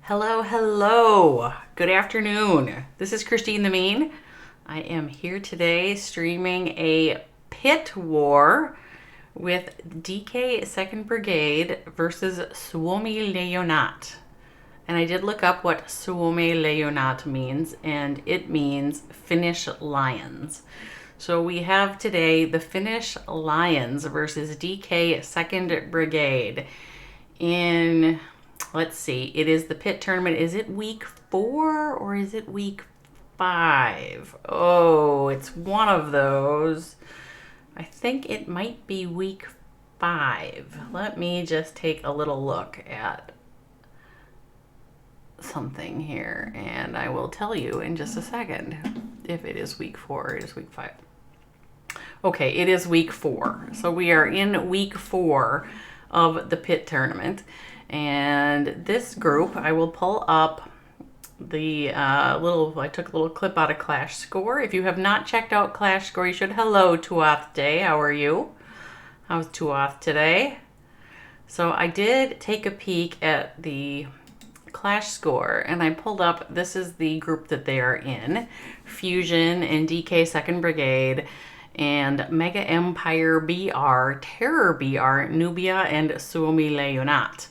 Hello, hello. Good afternoon. This is Christine the Mean. I am here today streaming a pit war with DK 2nd Brigade versus Suomi Leijonat. And I did look up what Suomi Leijonat means, and it means Finnish Lions. So we have today the Finnish Lions versus DK 2nd Brigade in, let's see, it is the pit tournament. Is it week 4 or is it week 5? Oh, it's one of those. I think it might be week 5. Let me just take a little look at something here and I will tell you in just a second if it is week 4 or it is week 5. Okay, it is week 4. So we are in week 4 of the pit tournament. And this group, I will pull up the I took a little clip out of Clash Score. If you have not checked out Clash Score, you should. Hello, Tuath Day. How are you? How's Tuath today? So I did take a peek at the Clash Score, and I pulled up, this is the group that they are in. Fusion and DK 2nd Brigade, and Mega Empire BR, Terror BR, Nubia, and Suomi Leijonat.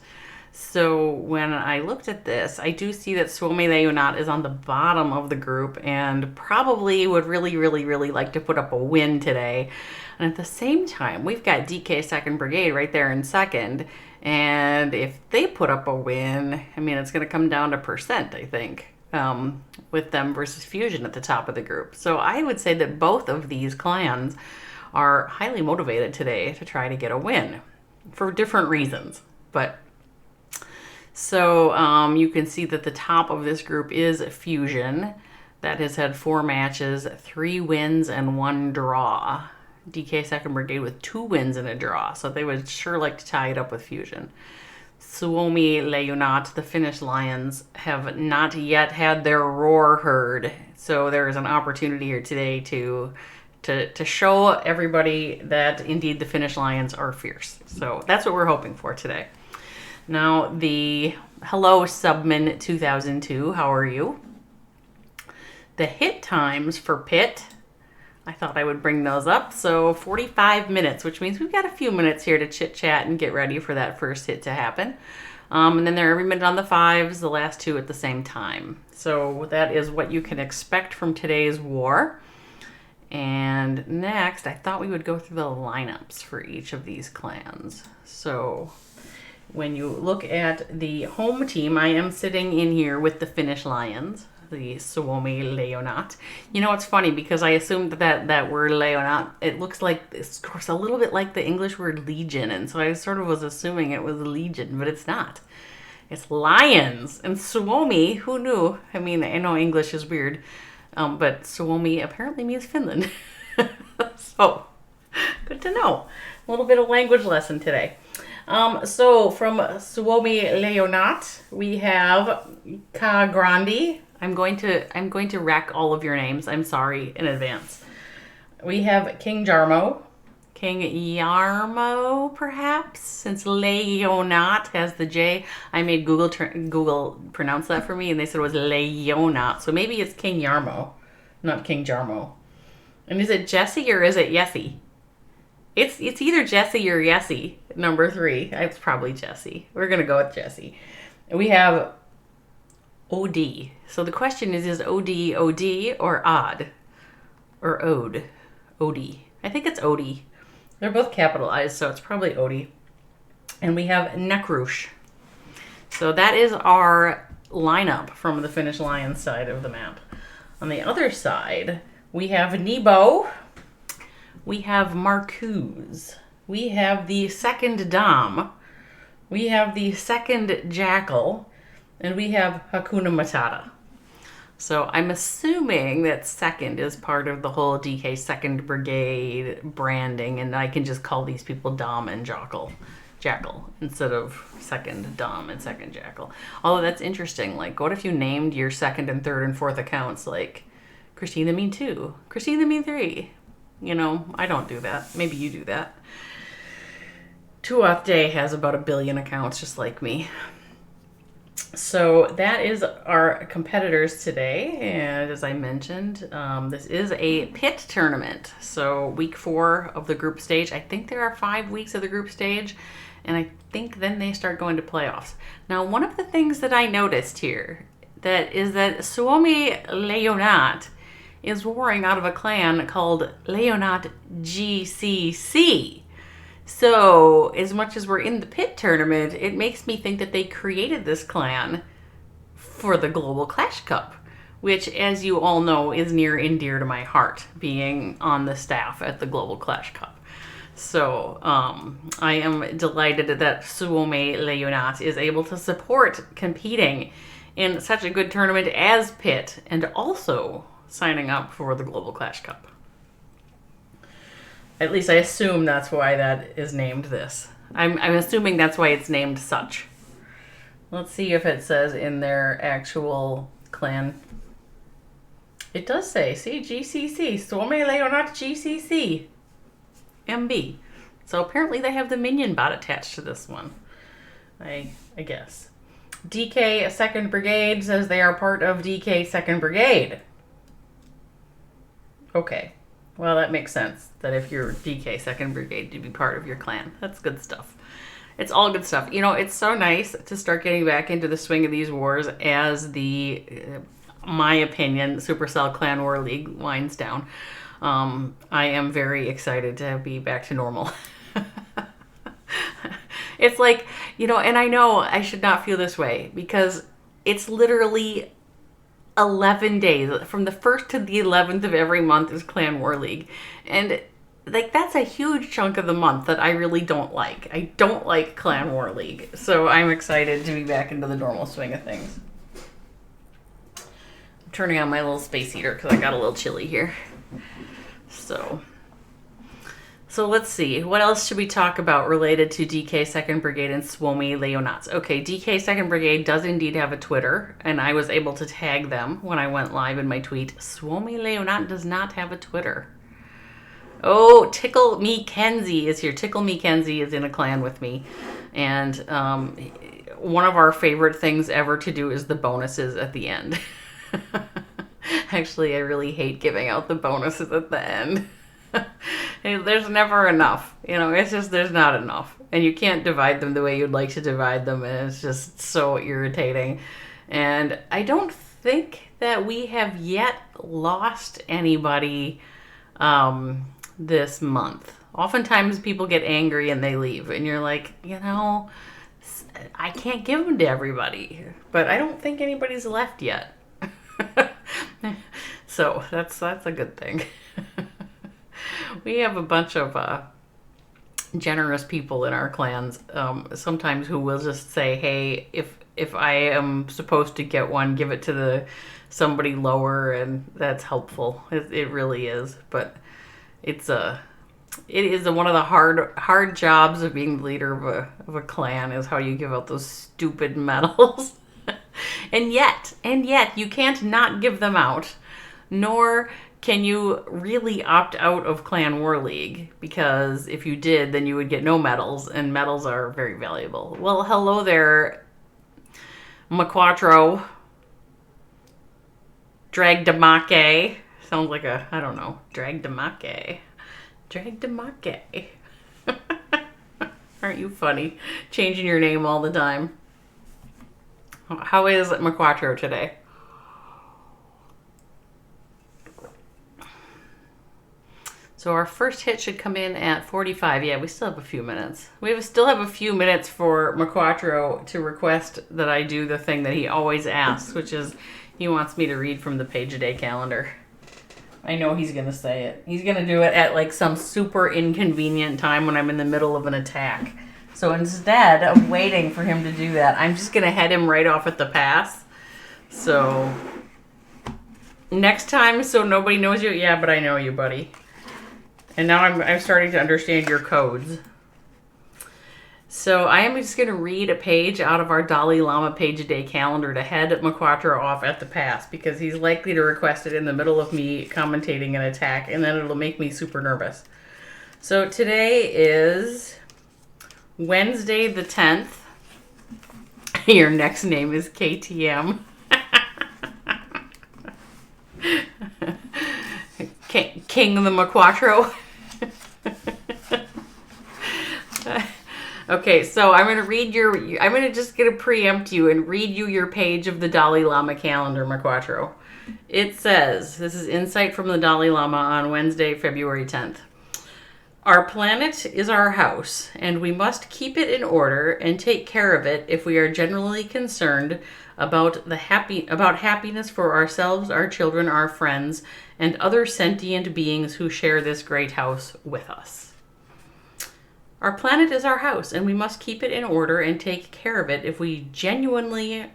So when I looked at this, I do see that Suomi Leijonat is on the bottom of the group and probably would really like to put up a win today. And at the same time, we've got DK 2nd Brigade right there in second. And if they put up a win, I mean, it's going to come down to percent, I think, with them versus Fusion at the top of the group. So I would say that both of these clans are highly motivated today to try to get a win for different reasons. But so you can see that the top of this group is Fusion. That has had 4 matches, 3 wins and 1 draw. DK 2nd Brigade with 2 wins and a draw. So they would sure like to tie it up with Fusion. Suomi Leijonat, the Finnish Lions, have not yet had their roar heard. So there is an opportunity here today to show everybody that indeed the Finnish Lions are fierce. So that's what we're hoping for today. Now, hello Subman 2002, how are you? The hit times for pit, I thought I would bring those up. So 45 minutes, which means we've got a few minutes here to chit chat and get ready for that first hit to happen. And then they're every minute on the 5s, the last 2 at the same time. So that is what you can expect from today's war. And next, I thought we would go through the lineups for each of these clans. So when you look at the home team, I am sitting in here with the Finnish Lions, the Suomi Leijonat. You know, it's funny because I assumed that word Leijonat, it looks like, of course, a little bit like the English word legion. And so I sort of was assuming it was legion, but it's not. It's lions. And Suomi, who knew? I mean, I know English is weird, but Suomi apparently means Finland. So, good to know. A little bit of language lesson today. So from Suomi Leijonat, we have Ka Grandi. I'm going to wreck all of your names. I'm sorry in advance. We have King Jarmo, perhaps, since Leijonat has the J. I made Google pronounce that for me, and they said it was Leijonat. So maybe it's King Jarmo, not King Jarmo. And is it Jesse or is it Yessie? It's either Jesse or Yessie, number 3. It's probably Jesse. We're going to go with Jesse. We have OD. So the question is OD OD or odd? Or Ode? OD. I think it's OD. They're both capitalized, so it's probably OD. And we have Nekrush. So that is our lineup from the Finnish Lions side of the map. On the other side, we have Nebo. We have Marcuse. We have the 2nd Dom. We have the 2nd Jackal. And we have Hakuna Matata. So I'm assuming that 2nd is part of the whole DK 2nd Brigade branding, and I can just call these people Dom and Jackal instead of 2nd Dom and 2nd Jackal. Although that's interesting. Like, what if you named your 2nd and 3rd and 4th accounts like Christine the Mean 2, Christine the Mean 3? You know, I don't do that. Maybe you do that. Tuath Day has about 1 billion accounts just like me. So that is our competitors today, and as I mentioned, this is a pit tournament. So week 4 of the group stage. I think there are 5 weeks of the group stage, and I think then they start going to playoffs. Now, one of the things that I noticed here that Suomi Leijonat is warring out of a clan called Leijonat GCC. So, as much as we're in the pit tournament, it makes me think that they created this clan for the Global Clash Cup, which, as you all know, is near and dear to my heart, being on the staff at the Global Clash Cup. So, I am delighted that Suomi Leijonat is able to support competing in such a good tournament as pit, and also signing up for the Global Clash Cup. At least I assume that's why that is named this. I'm assuming that's why it's named such. Let's see if it says in their actual clan. It does say, see, GCC, Suomi Leijonat GCC, MB. So apparently they have the minion bot attached to this one, I guess. DK 2nd Brigade says they are part of DK 2nd Brigade. Okay. Well, that makes sense, that if you're DK 2nd Brigade, you'd be part of your clan. That's good stuff. It's all good stuff. You know, it's so nice to start getting back into the swing of these wars as the, my opinion, Supercell Clan War League winds down. I am very excited to be back to normal. It's like, you know, and I know I should not feel this way, because it's literally 11 days. From the 1st to the 11th of every month is Clan War League. And like, that's a huge chunk of the month that I really don't like. I don't like Clan War League. So I'm excited to be back into the normal swing of things. I'm turning on my little space heater because I got a little chilly here. So let's see. What else should we talk about related to DK 2nd Brigade and Suomi Leijonats? Okay, DK 2nd Brigade does indeed have a Twitter, and I was able to tag them when I went live in my tweet. Suomi Leijonat does not have a Twitter. Oh, Tickle Me Kenzie is here. Tickle Me Kenzie is in a clan with me. And one of our favorite things ever to do is the bonuses at the end. Actually, I really hate giving out the bonuses at the end. There's never enough. You know, it's just, there's not enough. And you can't divide them the way you'd like to divide them. And it's just so irritating. And I don't think that we have yet lost anybody this month. Oftentimes people get angry and they leave. And you're like, you know, I can't give them to everybody. But I don't think anybody's left yet. So that's a good thing. We have a bunch of generous people in our clans, sometimes who will just say, hey, if I am supposed to get one, give it to somebody lower, and that's helpful. It really is. But it is one of the hard jobs of being the leader of a clan, is how you give out those stupid medals. and yet you can't not give them out, nor can you really opt out of Clan War League, because if you did, then you would get no medals, and medals are very valuable. Well, hello there, Maquatro. Dragdamake. Sounds like a, I don't know, Dragdamake. Dragdamake. Aren't you funny? Changing your name all the time. How is Maquatro today? So our first hit should come in at 45. Yeah, we still have a few minutes. Still have a few minutes for Maquatro to request that I do the thing that he always asks, which is he wants me to read from the page-a-day calendar. I know he's going to say it. He's going to do it at like some super inconvenient time when I'm in the middle of an attack. So instead of waiting for him to do that, I'm just going to head him right off at the pass. So next time, so nobody knows you. Yeah, but I know you, buddy. And now I'm starting to understand your codes. So I am just going to read a page out of our Dalai Lama page-a-day calendar to head Maquatro off at the pass, because he's likely to request it in the middle of me commentating an attack, and then it'll make me super nervous. So today is Wednesday the 10th. Your next name is KTM. King the Maquattro. Okay, so I'm going to just preempt you and read you your page of the Dalai Lama calendar, Maquattro. It says, this is insight from the Dalai Lama on Wednesday, February 10th. Our planet is our house, and we must keep it in order and take care of it if we are genuinely concerned about happiness for ourselves, our children, our friends, and other sentient beings who share this great house with us. Our planet is our house, and we must keep it in order and take care of it if we are genuinely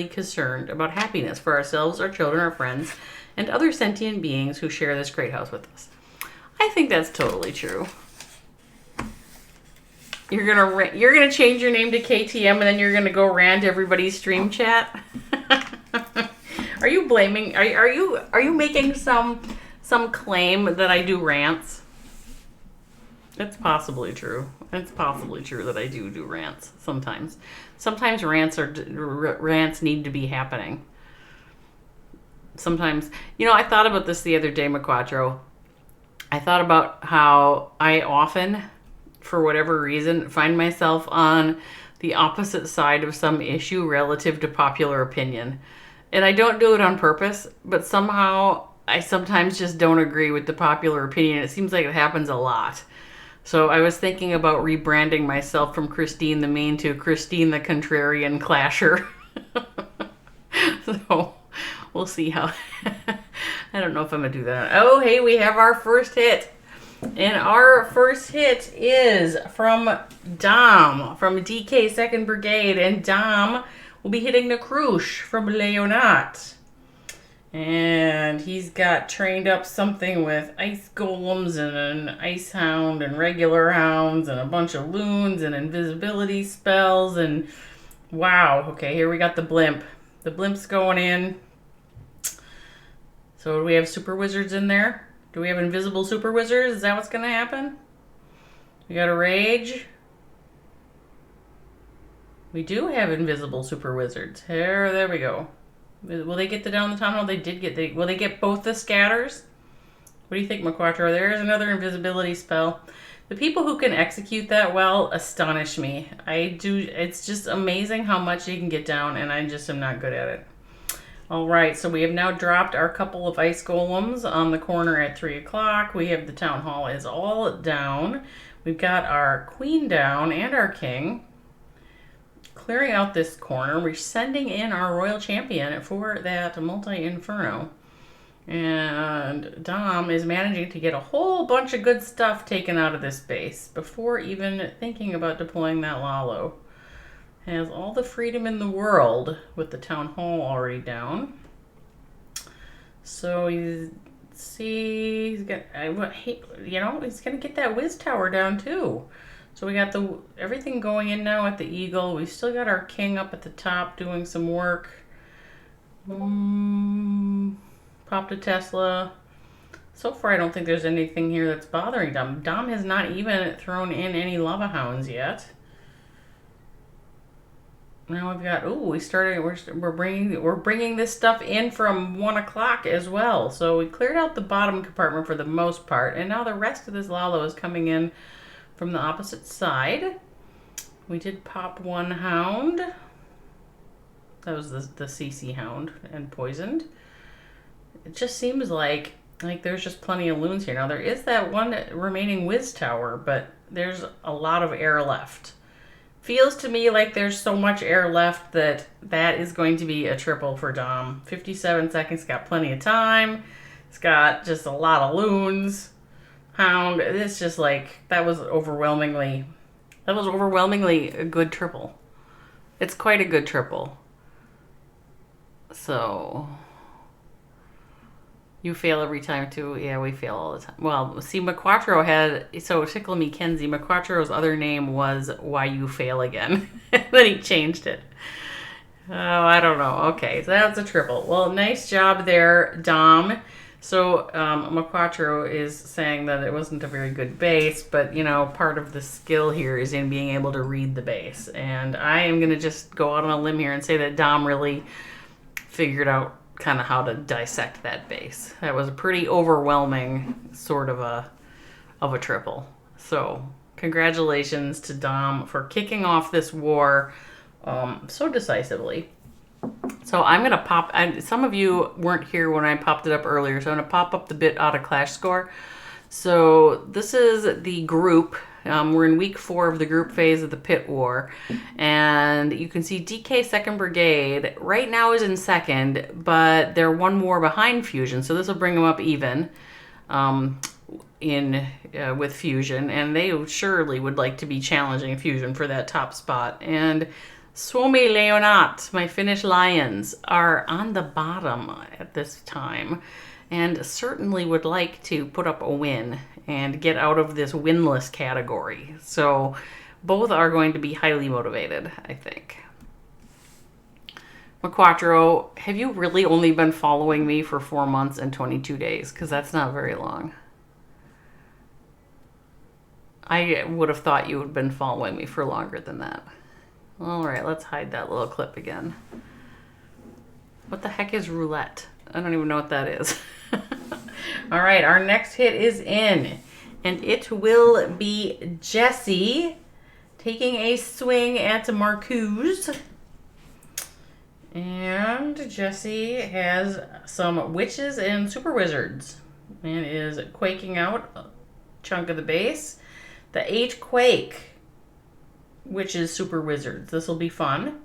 concerned about happiness for ourselves, our children, our friends, and other sentient beings who share this great house with us. I think that's totally true. You're gonna change your name to KTM, and then you're gonna go rant everybody's stream chat. Are you blaming? Are you making some claim that I do rants? That's possibly true. It's possibly true that I do rants sometimes. Sometimes rants need to be happening. Sometimes, I thought about this the other day, Maquattro. I thought about how I often, for whatever reason, find myself on the opposite side of some issue relative to popular opinion. And I don't do it on purpose, but somehow I sometimes just don't agree with the popular opinion. It seems like it happens a lot. So I was thinking about rebranding myself from Christine the Mean to Christine the Contrarian Clasher. So we'll see how. I don't know if I'm going to do that. Oh, hey, we have our first hit. And our first hit is from Dom from DK 2nd Brigade. And Dom will be hitting the Crush from Leijonat. And he's got trained up something with ice golems and an ice hound and regular hounds and a bunch of loons and invisibility spells. And wow. Okay, here we got the blimp. The blimp's going in. So do we have super wizards in there? Do we have invisible super wizards? Is that what's going to happen? We got a rage. We do have invisible super wizards. There we go. Will they get the down the tunnel? They did get. Will they get both the scatters? What do you think, Maquattro? There's another invisibility spell. The people who can execute that well astonish me. I do. It's just amazing how much you can get down, and I just am not good at it. All right, so we have now dropped our couple of ice golems on the corner at 3 o'clock. We have the town hall is all down. We've got our queen down and our king. Clearing out this corner, we're sending in our royal champion for that multi-inferno. And Dom is managing to get a whole bunch of good stuff taken out of this base before even thinking about deploying that Lalo. Has all the freedom in the world with the town hall already down. So he's gonna get that whiz tower down too. So we got everything going in now at the Eagle. We still got our king up at the top doing some work. Popped a Tesla. So far, I don't think there's anything here that's bothering Dom. Dom has not even thrown in any lava hounds yet. Now we've got. We're bringing this stuff in from 1 o'clock as well. So we cleared out the bottom compartment for the most part, and now the rest of this Lalo is coming in from the opposite side. We did pop one hound. That was the CC hound and poisoned. It just seems like there's just plenty of loons here. Now there is that one remaining whiz tower, but there's a lot of air left. Feels to me like there's so much air left that is going to be a triple for Dom. 57 seconds, got plenty of time. It's got just a lot of loons. Hound, it's just that was overwhelmingly a good triple. It's quite a good triple. So you fail every time too. Yeah, we fail all the time. Well, see, Tickle Me Kenzie, Maquattro's other name was Why You Fail Again. Then he changed it. Oh, I don't know. Okay, so that's a triple. Well, nice job there, Dom. So Maquatro is saying that it wasn't a very good base, but you know, part of the skill here is in being able to read the base. And I am going to just go out on a limb here and say that Dom really figured out kind of how to dissect that base. That was a pretty overwhelming sort of a triple. So congratulations to Dom for kicking off this war so decisively. So I'm going to pop, some of you weren't here when I popped it up earlier, so I'm going to pop up the bit out of Clash Score. So this is the group. We're in week 4 of the group phase of the Pit War. And you can see DK 2nd Brigade right now is in 2nd, but they're one more behind Fusion. So this will bring them up even with Fusion. And they surely would like to be challenging Fusion for that top spot. And Suomi Leijonat, my Finnish Lions, are on the bottom at this time and certainly would like to put up a win and get out of this winless category. So both are going to be highly motivated, I think. Maquatro, have you really only been following me for 4 months and 22 days? Because that's not very long. I would have thought you would have been following me for longer than that. All right, let's hide that little clip again. What the heck is roulette? I don't even know what that is. All right, our next hit is in, and it will be Jesse taking a swing at Marcuse. And Jesse has some witches and super wizards and is quaking out a chunk of the base. The 8 quake, which is super wizards. This will be fun.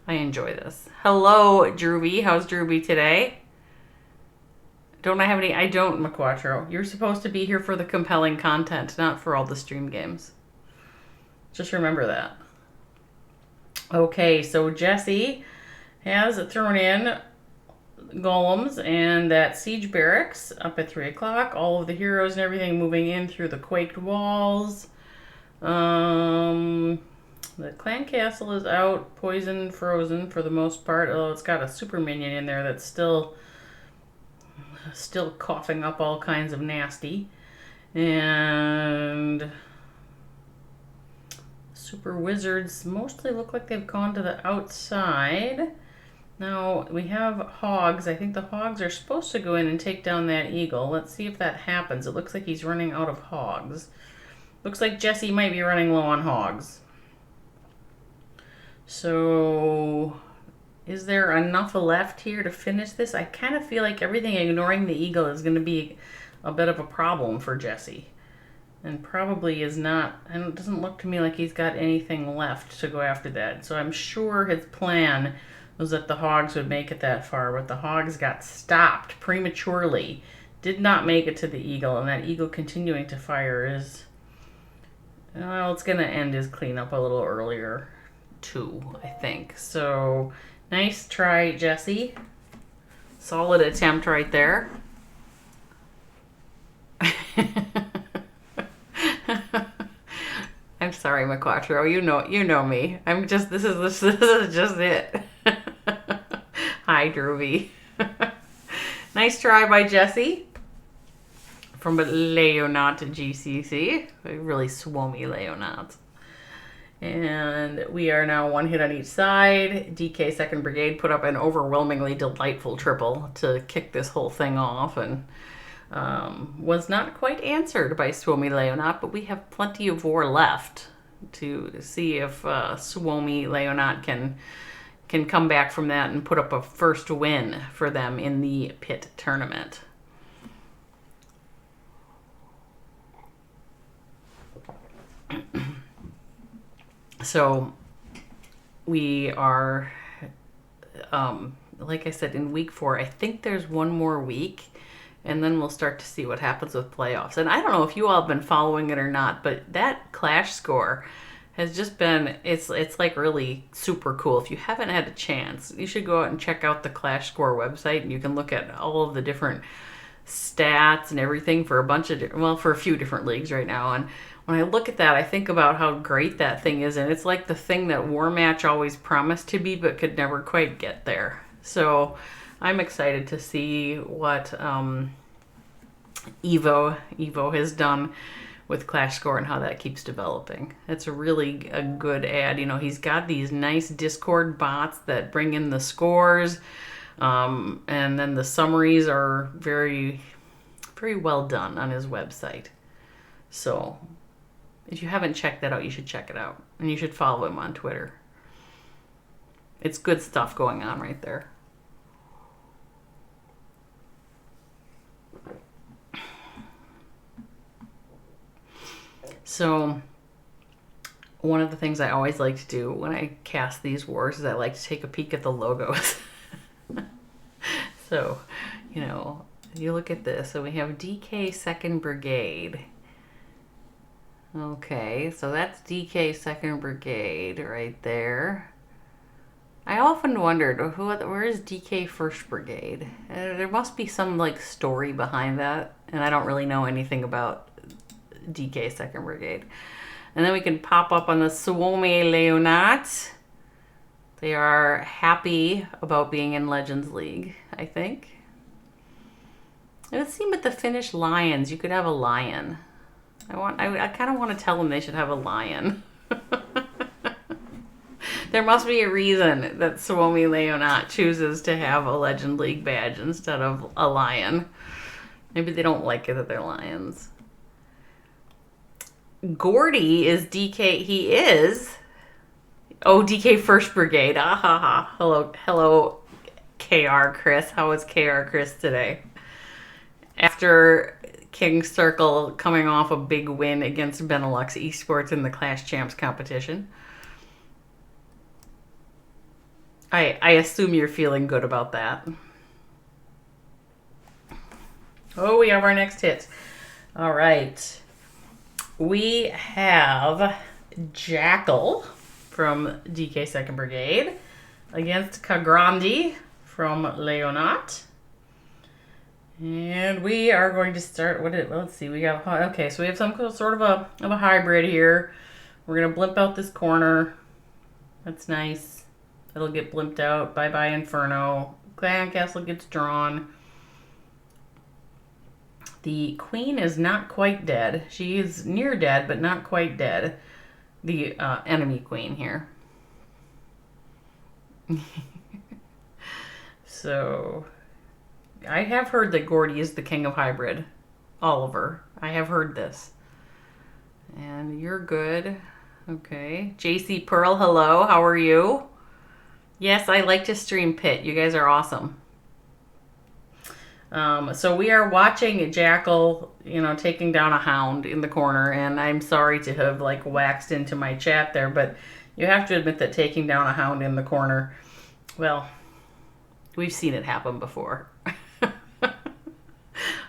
I enjoy this. Hello, Drewby. How's Drewby today? Don't I have any? I don't, Maquatro. You're supposed to be here for the compelling content, not for all the stream games. Just remember that. Okay, so Jesse has thrown in golems and that siege barracks up at 3 o'clock. All of the heroes and everything moving in through the quaked walls. The clan castle is out, poisoned, frozen for the most part, although it's got a super minion in there that's still coughing up all kinds of nasty. And super wizards mostly look like they've gone to the outside. Now we have hogs. I think the hogs are supposed to go in and take down that eagle. Let's see if that happens. It looks like he's running out of hogs. Looks like Jesse might be running low on hogs. So, is there enough left here to finish this? I kind of feel like everything ignoring the eagle is going to be a bit of a problem for Jesse. And probably is not, and it doesn't look to me like he's got anything left to go after that. So I'm sure his plan was that the hogs would make it that far, but the hogs got stopped prematurely. Did not make it to the eagle, and that eagle continuing to fire is, well, it's going to end his cleanup a little earlier. 2, I think. So nice try, Jesse. Solid attempt right there. I'm sorry, Maquatro. You know me. I'm just this is just it. Hi, Droovy. Nice try by Jesse from Leijonat GCC. Really swomy Leijonat. And we are now 1 hit on each side. DK 2nd Brigade put up an overwhelmingly delightful triple to kick this whole thing off, and was not quite answered by Suomi Leijonat, but we have plenty of war left to see if Suomi Leijonat can come back from that and put up a first win for them in the pit tournament. So we are, like I said, in week 4. I think there's one more week, and then we'll start to see what happens with playoffs. And I don't know if you all have been following it or not, but that Clash Score has just been, it's like really super cool. If you haven't had a chance, you should go out and check out the Clash Score website, and you can look at all of the different stats and everything for for a few different leagues right now. And when I look at that, I think about how great that thing is, and it's like the thing that War Match always promised to be but could never quite get there. So I'm excited to see what Evo has done with Clash Score and how that keeps developing. It's really a good ad. You know, he's got these nice Discord bots that bring in the scores, and then the summaries are very, very well done on his website. So if you haven't checked that out, you should check it out. And you should follow him on Twitter. It's good stuff going on right there. So one of the things I always like to do when I cast these wars is I like to take a peek at the logos. So, you know, you look at this. So we have DK 2nd Brigade. Okay, so that's DK 2nd Brigade right there. I often wondered, where is DK 1st Brigade? There must be some like story behind that, and I don't really know anything about DK 2nd Brigade. And then we can pop up on the Suomi leijonat. They are happy about being in Legends League, I think. It would seem with the Finnish Lions, you could have a lion. I kind of want to tell them they should have a lion. There must be a reason that Suomi leijonat chooses to have a Legend League badge instead of a lion. Maybe they don't like it that they're lions. Gordy is DK. He is. Oh, DK 1st Brigade. Ah ha ha. Hello, KR Chris. How is KR Chris today? After King Circle coming off a big win against Benelux Esports in the Clash Champs competition. I assume you're feeling good about that. Oh, we have our next hit. All right. We have Jackal from DK 2nd Brigade against Kagrandi from Leijonat. And we are going to start, let's see, we got, okay, so we have some sort of a hybrid here. We're going to blimp out this corner. That's nice. It'll get blimped out. Bye-bye, Inferno. Clan Castle gets drawn. The queen is not quite dead. She is near dead, but not quite dead. The enemy queen here. So, I have heard that Gordy is the king of hybrid. Oliver. I have heard this. And you're good. Okay. JC Pearl, hello. How are you? Yes, I like to stream Pit. You guys are awesome. So we are watching Jackal, you know, taking down a hound in the corner, and I'm sorry to have like waxed into my chat there, but you have to admit that taking down a hound in the corner, well, we've seen it happen before.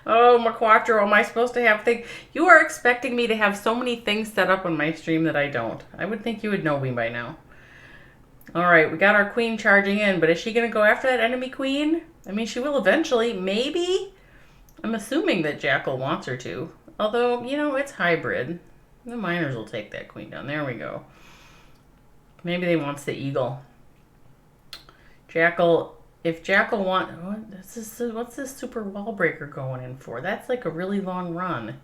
Oh, Maquattro, am I supposed to have things? You are expecting me to have so many things set up on my stream that I don't. I would think you would know me by now. All right, we got our queen charging in, but is she going to go after that enemy queen? I mean, she will eventually, maybe. I'm assuming that Jackal wants her to. Although, you know, it's hybrid. The miners will take that queen down. There we go. Maybe they wants the eagle. Jackal, if Jackal what's this super wall breaker going in for? That's like a really long run.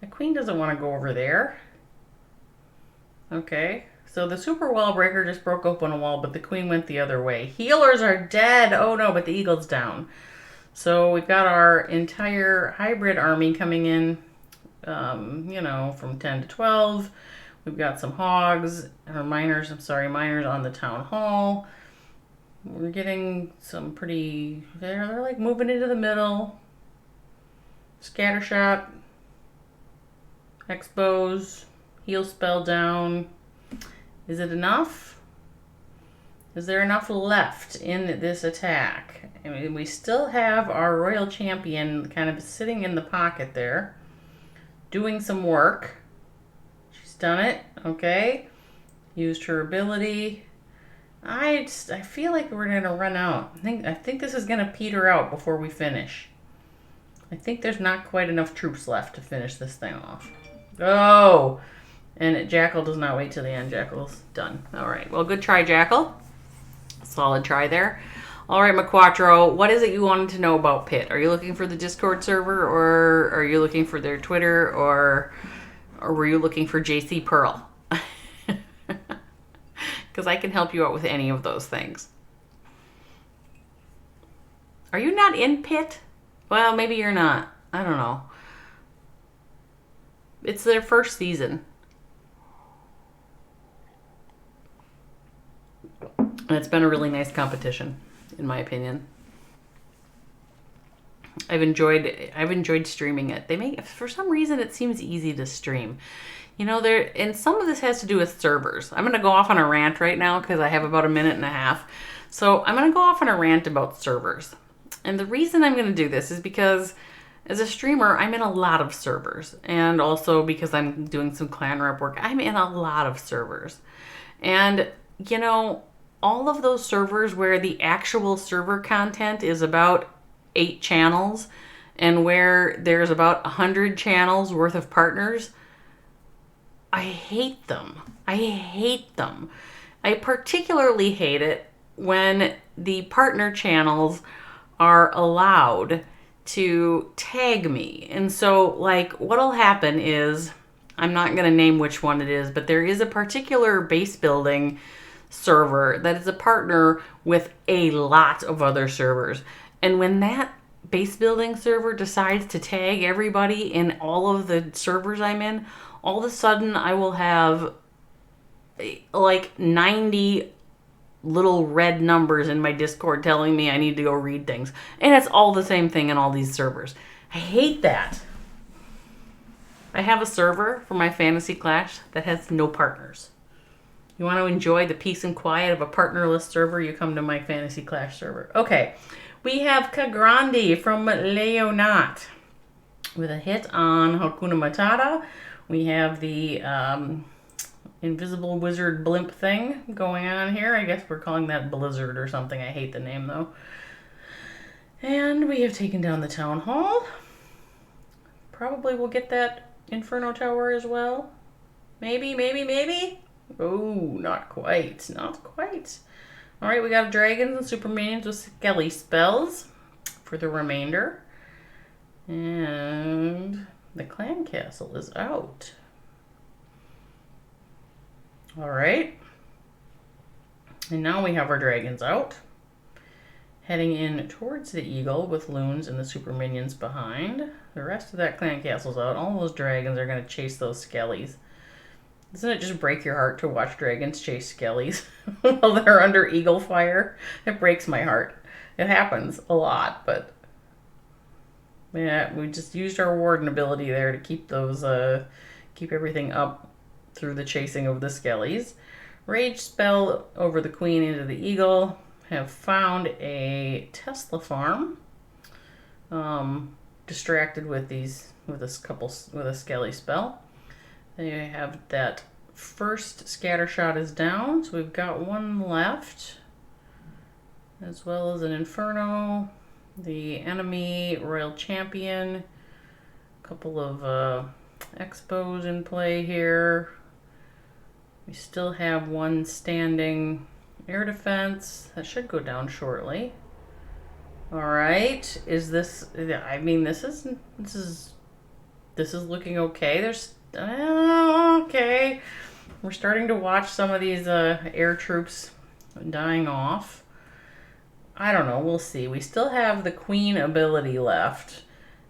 The queen doesn't want to go over there. Okay. So the super wall breaker just broke open a wall, but the queen went the other way. Healers are dead. Oh no, but the eagle's down. So we've got our entire hybrid army coming in, you know, from 10 to 12. We've got some hogs, or miners on the town hall. We're getting some pretty, they're like moving into the middle. Scattershot. Expos. Heal spell down. Is it enough? Is there enough left in this attack? I mean, we still have our royal champion kind of sitting in the pocket there, doing some work. She's done it. Okay. Used her ability. I feel like we're going to run out. I think this is going to peter out before we finish. I think there's not quite enough troops left to finish this thing off. Oh! And Jackal does not wait till the end. Jackal's done. All right. Well, good try, Jackal. Solid try there. All right, McQuattro, what is it you wanted to know about Pitt? Are you looking for the Discord server, or are you looking for their Twitter, or were you looking for JC Pearl? Because I can help you out with any of those things. Are you not in Pitt? Well, maybe you're not. I don't know. It's their first season. And it's been a really nice competition, in my opinion. I've enjoyed streaming it. They make, for some reason, it seems easy to stream. You know, and some of this has to do with servers. I'm going to go off on a rant right now because I have about a minute and a half. So I'm going to go off on a rant about servers. And the reason I'm going to do this is because as a streamer, I'm in a lot of servers. And also because I'm doing some clan rep work, I'm in a lot of servers. And, you know, all of those servers where the actual server content is about 8 channels and where there's about 100 channels worth of partners, I hate them. I hate them. I particularly hate it when the partner channels are allowed to tag me. And so, like, what'll happen is, I'm not going to name which one it is, but there is a particular base building server that is a partner with a lot of other servers. And when that base building server decides to tag everybody in all of the servers I'm in, all of a sudden I will have like 90 little red numbers in my Discord telling me I need to go read things. And it's all the same thing in all these servers. I hate that. I have a server for my Fantasy Clash that has no partners. You want to enjoy the peace and quiet of a partnerless server, you come to my Fantasy Clash server. Okay, we have Kagrandi from Leijonat with a hit on Hakuna Matata. We have the invisible wizard blimp thing going on here. I guess we're calling that Blizzard or something. I hate the name though. And we have taken down the town hall. Probably we'll get that Inferno Tower as well. Maybe, maybe, maybe. Oh, not quite. Not quite. Alright, we got dragons and super minions with skelly spells for the remainder. And the clan castle is out. Alright. And now we have our dragons out. Heading in towards the eagle with loons and the super minions behind. The rest of that clan castle's out. All those dragons are going to chase those skellies. Doesn't it just break your heart to watch dragons chase skellies while they're under eagle fire? It breaks my heart. It happens a lot, but yeah, we just used our warden ability there to keep those, keep everything up through the chasing of the skellies. Rage spell over the queen into the eagle. Have found a Tesla farm. Distracted with a skelly spell. Then you have that first scatter shot is down, so we've got one left, as well as an Inferno, the enemy Royal Champion, a couple of expos in play here. We still have one standing air defense that should go down shortly. All right, is this? I mean, this is looking okay. There's okay. We're starting to watch some of these air troops dying off. I don't know. We'll see. We still have the queen ability left.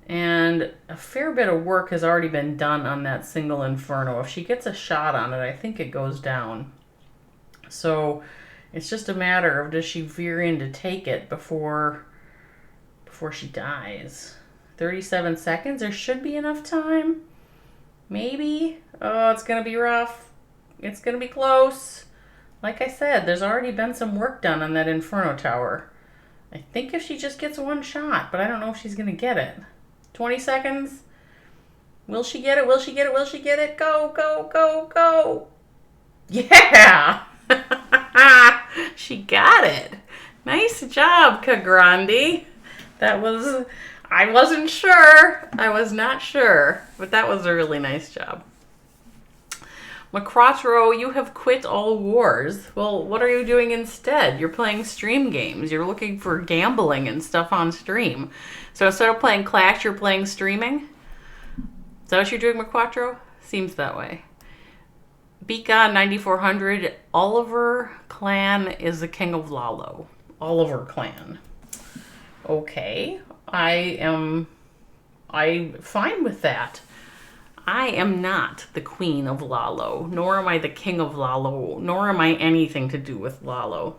And a fair bit of work has already been done on that single Inferno. If she gets a shot on it, I think it goes down. So it's just a matter of, does she veer in to take it before she dies? 37 seconds? There should be enough time. Maybe. Oh, it's going to be rough. It's going to be close. Like I said, there's already been some work done on that Inferno Tower. I think if she just gets one shot, but I don't know if she's going to get it. 20 seconds. Will she get it? Will she get it? Will she get it? Go, go, go, go. Yeah! She got it. Nice job, Kagrandi. That was... I wasn't sure. I was not sure. But that was a really nice job. Macrotro, you have quit all wars. Well, what are you doing instead? You're playing stream games. You're looking for gambling and stuff on stream. So instead of playing Clash, you're playing streaming? Is that what you're doing, Macrotro? Seems that way. Beacon 9400, Oliver Clan is the king of Lalo. Oliver Clan. Okay. I'm fine with that. I am not the queen of Lalo, nor am I the king of Lalo, nor am I anything to do with Lalo.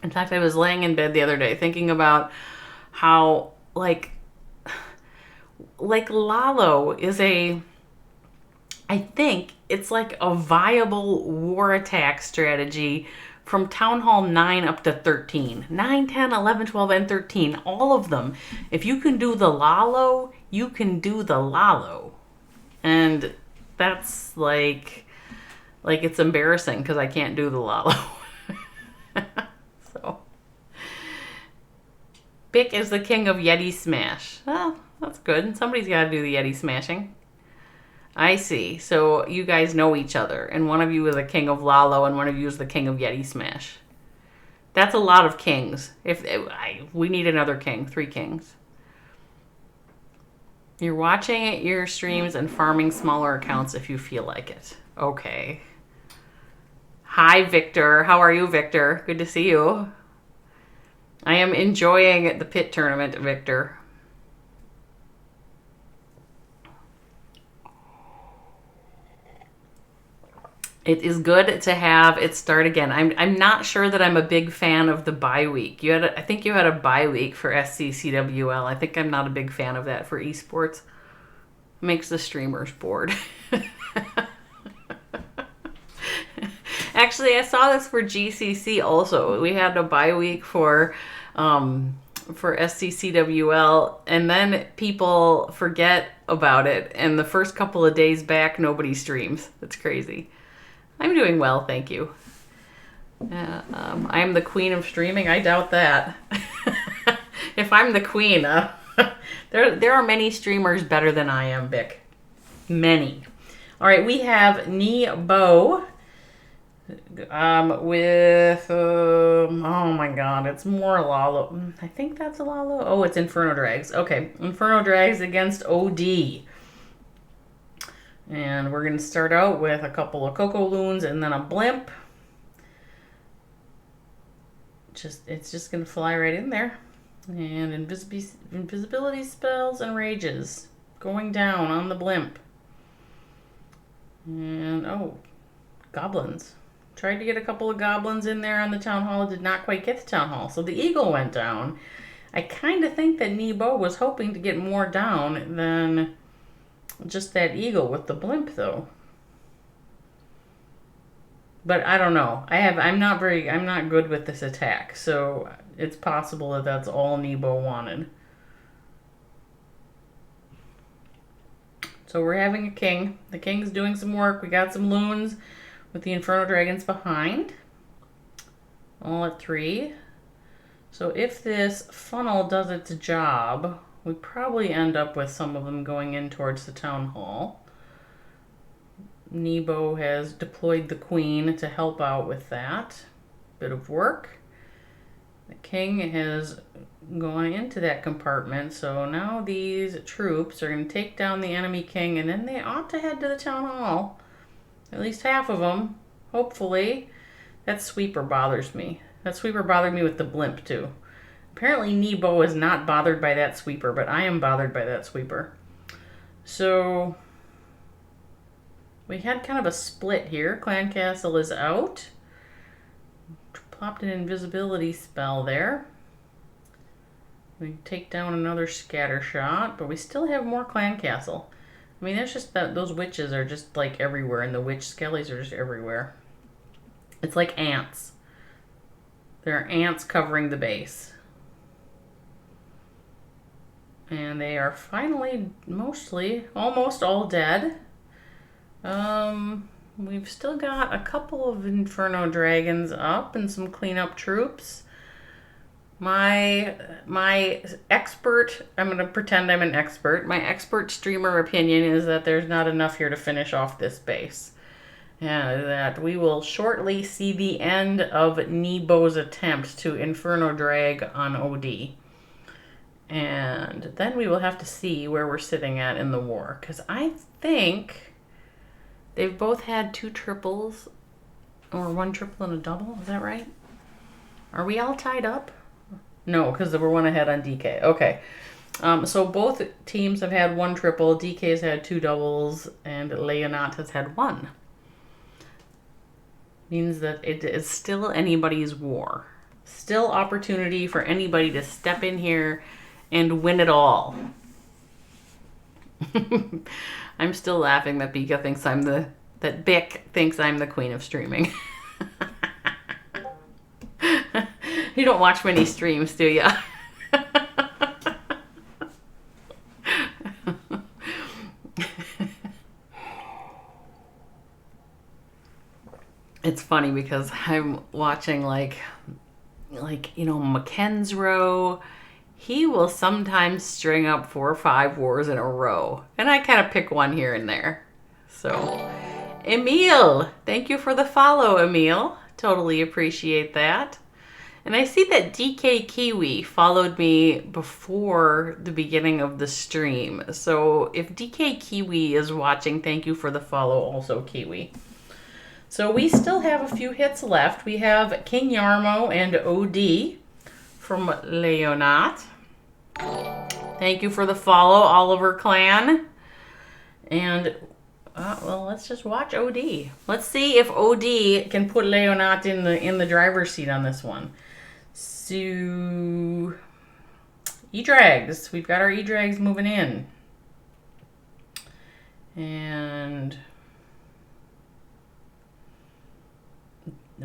In fact, I was laying in bed the other day thinking about how, like Lalo is I think it's like a viable war attack strategy from Town Hall 9 up to 13. 9, 10, 11, 12, and 13. All of them. If you can do the Lalo, you can do the Lalo. And that's like it's embarrassing because I can't do the Lalo. So, Bick is the king of Yeti Smash. Well, that's good. Somebody's got to do the Yeti Smashing. I see. So you guys know each other, and one of you is the king of Lalo, and one of you is the king of Yeti Smash. That's a lot of kings. We need another king, 3 kings. You're watching your streams and farming smaller accounts if you feel like it. Okay. Hi, Victor. How are you, Victor? Good to see you. I am enjoying the pit tournament, Victor. It is good to have it start again. I'm not sure that I'm a big fan of the bye week. I think you had a bye week for SCCWL. I think I'm not a big fan of that for esports. Makes the streamers bored. Actually, I saw this for GCC also. We had a bye week for SCCWL, and then people forget about it. And the first couple of days back, nobody streams. That's crazy. I'm doing well, thank you. I am the queen of streaming. I doubt that. If I'm the queen, there are many streamers better than I am, Bick. Many. All right, we have Nebo with oh my god, it's more Lalo. I think that's a Lalo. Oh, it's Inferno Drags. Okay, Inferno Drags against OD. And we're going to start out with a couple of Coco Loons and then a Blimp. It's just going to fly right in there. And invisibility spells and rages going down on the Blimp. And, oh, goblins. Tried to get a couple of goblins in there on the Town Hall. Did not quite get the Town Hall. So the Eagle went down. I kind of think that Nebo was hoping to get more down than just that Eagle with the Blimp, though. But I don't know. I'm not good with this attack, so it's possible that that's all Nebo wanted. So we're having a king. The king's doing some work. We got some loons with the Inferno Dragons behind. All at 3. So if this funnel does its job, we probably end up with some of them going in towards the Town Hall. Nebo has deployed the Queen to help out with that. Bit of work. The King has gone into that compartment, so now these troops are going to take down the enemy King, and then they ought to head to the Town Hall. At least half of them, hopefully. That sweeper bothers me. That sweeper bothered me with the Blimp, too. Apparently Nebo is not bothered by that sweeper, but I am bothered by that sweeper. So we had kind of a split here. Clan Castle is out. Plopped an invisibility spell there. We take down another scatter shot, but we still have more Clan Castle. I mean, it's just that those witches are just like everywhere, and the witch skellies are just everywhere. It's like ants. There are ants covering the base. And they are finally almost all dead. We've still got a couple of Inferno Dragons up and some cleanup troops. My expert, I'm going to pretend I'm an expert. My expert streamer opinion is that there's not enough here to finish off this base. and that we will shortly see the end of Neebo's attempt to Inferno drag on OD. And then we will have to see where we're sitting at in the war. Because I think they've both had 2 triples, or 1 triple and a double. Is that right? Are we all tied up? No, because we're 1 ahead on DK. Okay. So both teams have had 1 triple. DK's had 2 doubles, and Leijonat has had 1. Means that it is still anybody's war. Still opportunity for anybody to step in here and win it all. I'm still laughing that Bika thinks that Bick thinks I'm the queen of streaming. You don't watch many streams, do you? It's funny because I'm watching like McKenzie. He will sometimes string up 4 or 5 wars in a row, and I kind of pick one here and there. So, Emil, thank you for the follow, Emil. Totally appreciate that. And I see that DK Kiwi followed me before the beginning of the stream. So if DK Kiwi is watching, thank you for the follow also, Kiwi. So we still have a few hits left. We have King Yarmo and OD from Leijonat. Thank you for the follow, Oliver Clan. And, well, let's just watch OD. Let's see if OD can put Leijonat in the driver's seat on this one. So, E-Drags. We've got our E-Drags moving in. And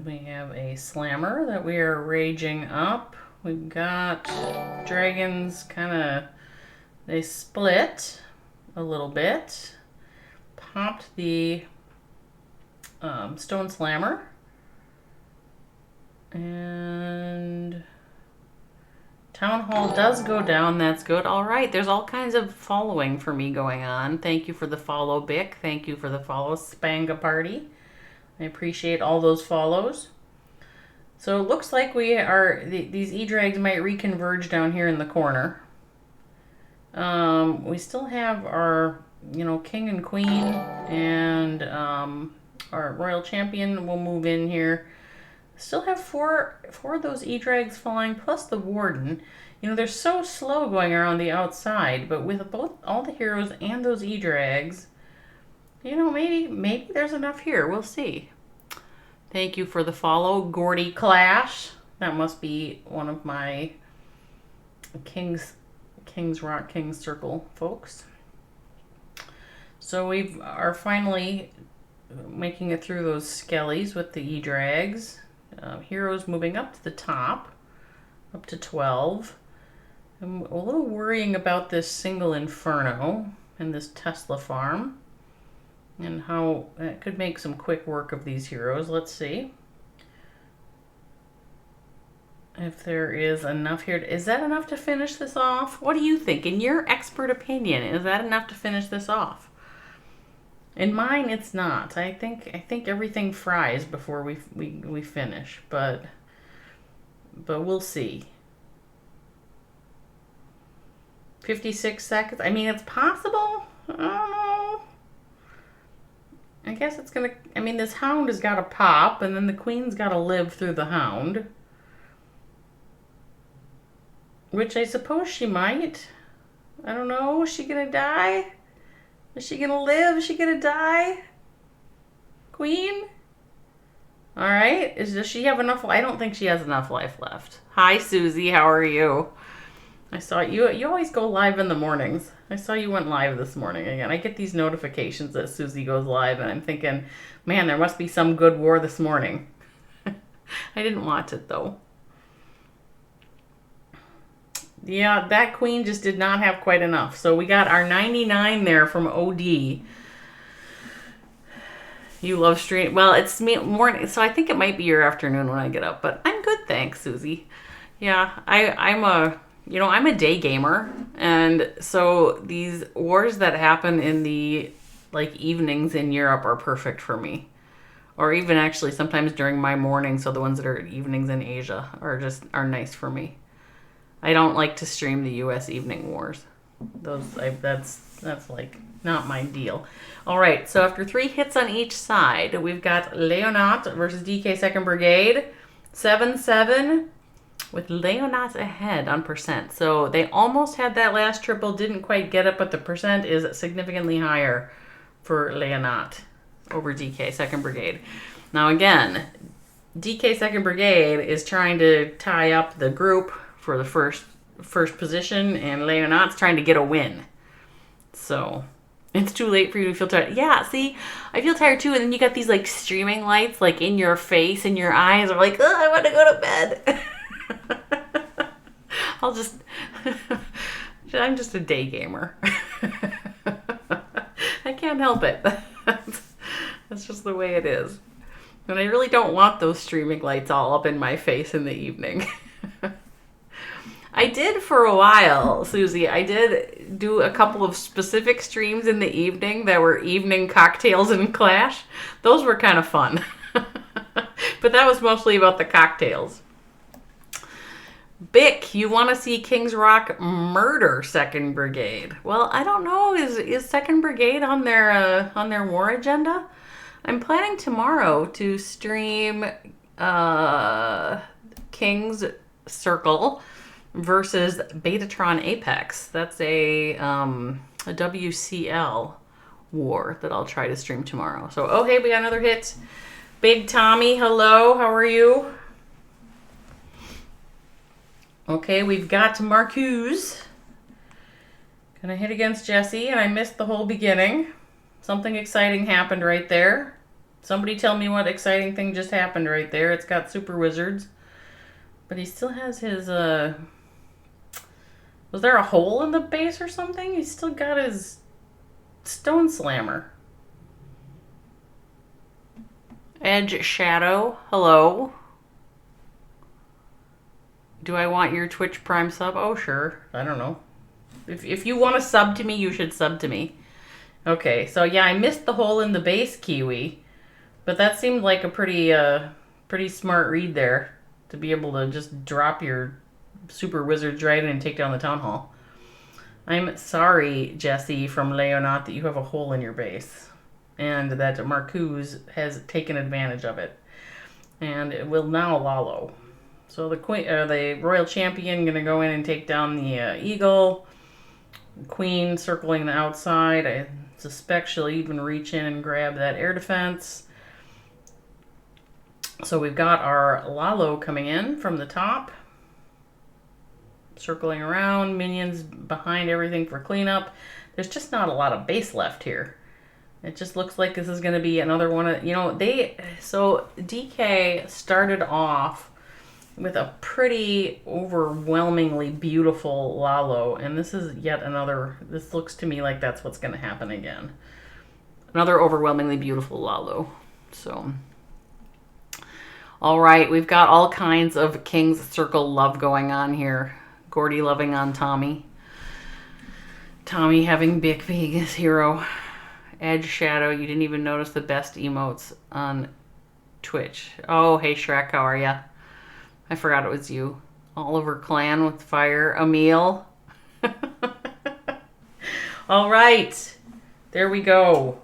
we have a Slammer that we are raging up. We've got Dragons they split a little bit. Popped the Stone Slammer. And Town Hall does go down. That's good. All right. There's all kinds of following for me going on. Thank you for the follow, Bick. Thank you for the follow, Spanga Party. I appreciate all those follows. So it looks like we are, these E-Drags might reconverge down here in the corner. We still have our, King and Queen, and our Royal Champion will move in here. Still have four of those E-Drags flying, plus the Warden. They're so slow going around the outside, but with both all the heroes and those E-Drags, maybe there's enough here. We'll see. Thank you for the follow, Gordy Clash. That must be one of my King's Rock, King's Circle folks. So we are finally making it through those skellies with the E-Drags. Heroes moving up to the top, up to 12. I'm a little worrying about this single Inferno and this Tesla farm, and how that could make some quick work of these heroes. Let's see if there is enough here. Is that enough to finish this off? What do you think? In your expert opinion, is that enough to finish this off? In mine, it's not. I think everything fries before we finish, but we'll see. 56 seconds. I mean, it's possible. I don't know. I guess it's gonna. I mean, this Hound has got to pop, and then the Queen's got to live through the Hound, which I suppose she might. I don't know. Is she gonna die? Is she gonna live? Is she gonna die? Queen? Alright. Does she have enough? I don't think she has enough life left. Hi, Susie. How are you? I saw you. You always go live in the mornings. I saw you went live this morning again. I get these notifications that Susie goes live, and I'm thinking, man, there must be some good war this morning. I didn't watch it, though. Yeah, that Queen just did not have quite enough. So we got our 99 there from OD. You love stream. Well, it's morning, so I think it might be your afternoon when I get up. But I'm good, thanks, Susie. Yeah, I'm a day gamer, and so these wars that happen in the evenings in Europe are perfect for me. Or even actually sometimes during my morning, so the ones that are evenings in Asia are nice for me. I don't like to stream the U.S. Evening Wars. That's like not my deal. All right, so after 3 hits on each side, we've got Leijonat versus DK Second Brigade, 7-7, with Leijonat ahead on percent. So they almost had that last triple, didn't quite get it, but the percent is significantly higher for Leijonat over DK Second Brigade. Now again, DK Second Brigade is trying to tie up the group for the first position, and Leijonat's trying to get a win. So it's too late for you to feel tired. Yeah, see, I feel tired too, and then you got these like streaming lights like in your face, and your eyes are like, oh, I want to go to bed. I'm just a day gamer. I can't help it. That's just the way it is. And I really don't want those streaming lights all up in my face in the evening. I did for a while, Susie. I did do a couple of specific streams in the evening that were evening cocktails and Clash. Those were kind of fun. But that was mostly about the cocktails. Bick, you want to see Kings Rock murder Second Brigade? Well, I don't know. Is Second Brigade on their war agenda? I'm planning tomorrow to stream King's Circle versus Betatron Apex. That's a WCL war that I'll try to stream tomorrow. So, oh, hey, we got another hit. Big Tommy, hello. How are you? Okay, we've got Marcuse. Gonna hit against Jesse, and I missed the whole beginning. Something exciting happened right there. Somebody tell me what exciting thing just happened right there. It's got Super Wizards. But he still has his, was there a hole in the base or something? He's still got his Stone Slammer. Edge Shadow, hello. Do I want your Twitch Prime sub? Oh, sure. I don't know. If you want to sub to me, you should sub to me. Okay, so yeah, I missed the hole in the base, Kiwi. But that seemed like a pretty smart read there. To be able to just drop your Super Wizards right in and take down the Town Hall. I'm sorry, Jesse from Leijonat, that you have a hole in your base. And that Marcuse has taken advantage of it. And it will now Lalo. So the Royal Champion going to go in and take down the Eagle. Queen circling the outside. I suspect she'll even reach in and grab that air defense. So we've got our Lalo coming in from the top. Circling around. Minions behind everything for cleanup. There's just not a lot of base left here. It just looks like this is going to be another one of, so DK started off with a pretty overwhelmingly beautiful Lalo, and this is yet another, this looks to me like that's what's going to happen again. Another overwhelmingly beautiful Lalo. So, all right, we've got all kinds of King's Circle love going on here. Gordy loving on Tommy. Tommy having Bick Vegas hero. Edge Shadow, you didn't even notice the best emotes on Twitch. Oh, hey Shrek, how are ya? I forgot it was you. Oliver Clan with fire. Emil. All right. There we go.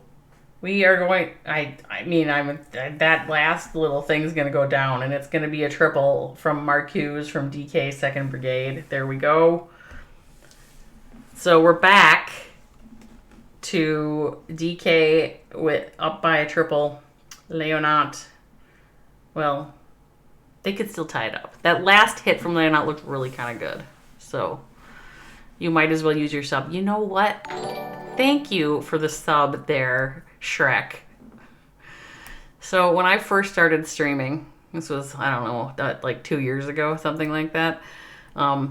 We are going... that last little thing's going to go down, and it's going to be a triple from Marcuse from DK Second Brigade. There we go. So we're back to DK with up by a triple. Leijonat. Well... they could still tie it up. That last hit from Leijonat looked really kind of good. So you might as well use your sub. You know what? Thank you for the sub there, Shrek. So when I first started streaming, this was, I don't know, like 2 years ago, something like that. I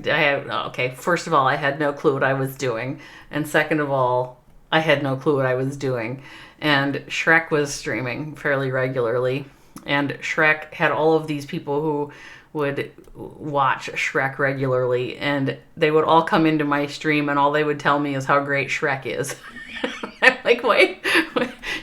had, okay, first of all, I had no clue what I was doing. And second of all, I had no clue what I was doing. And Shrek was streaming fairly regularly. And Shrek had all of these people who would watch Shrek regularly, and they would all come into my stream, and all they would tell me is how great Shrek is. I'm like, wait,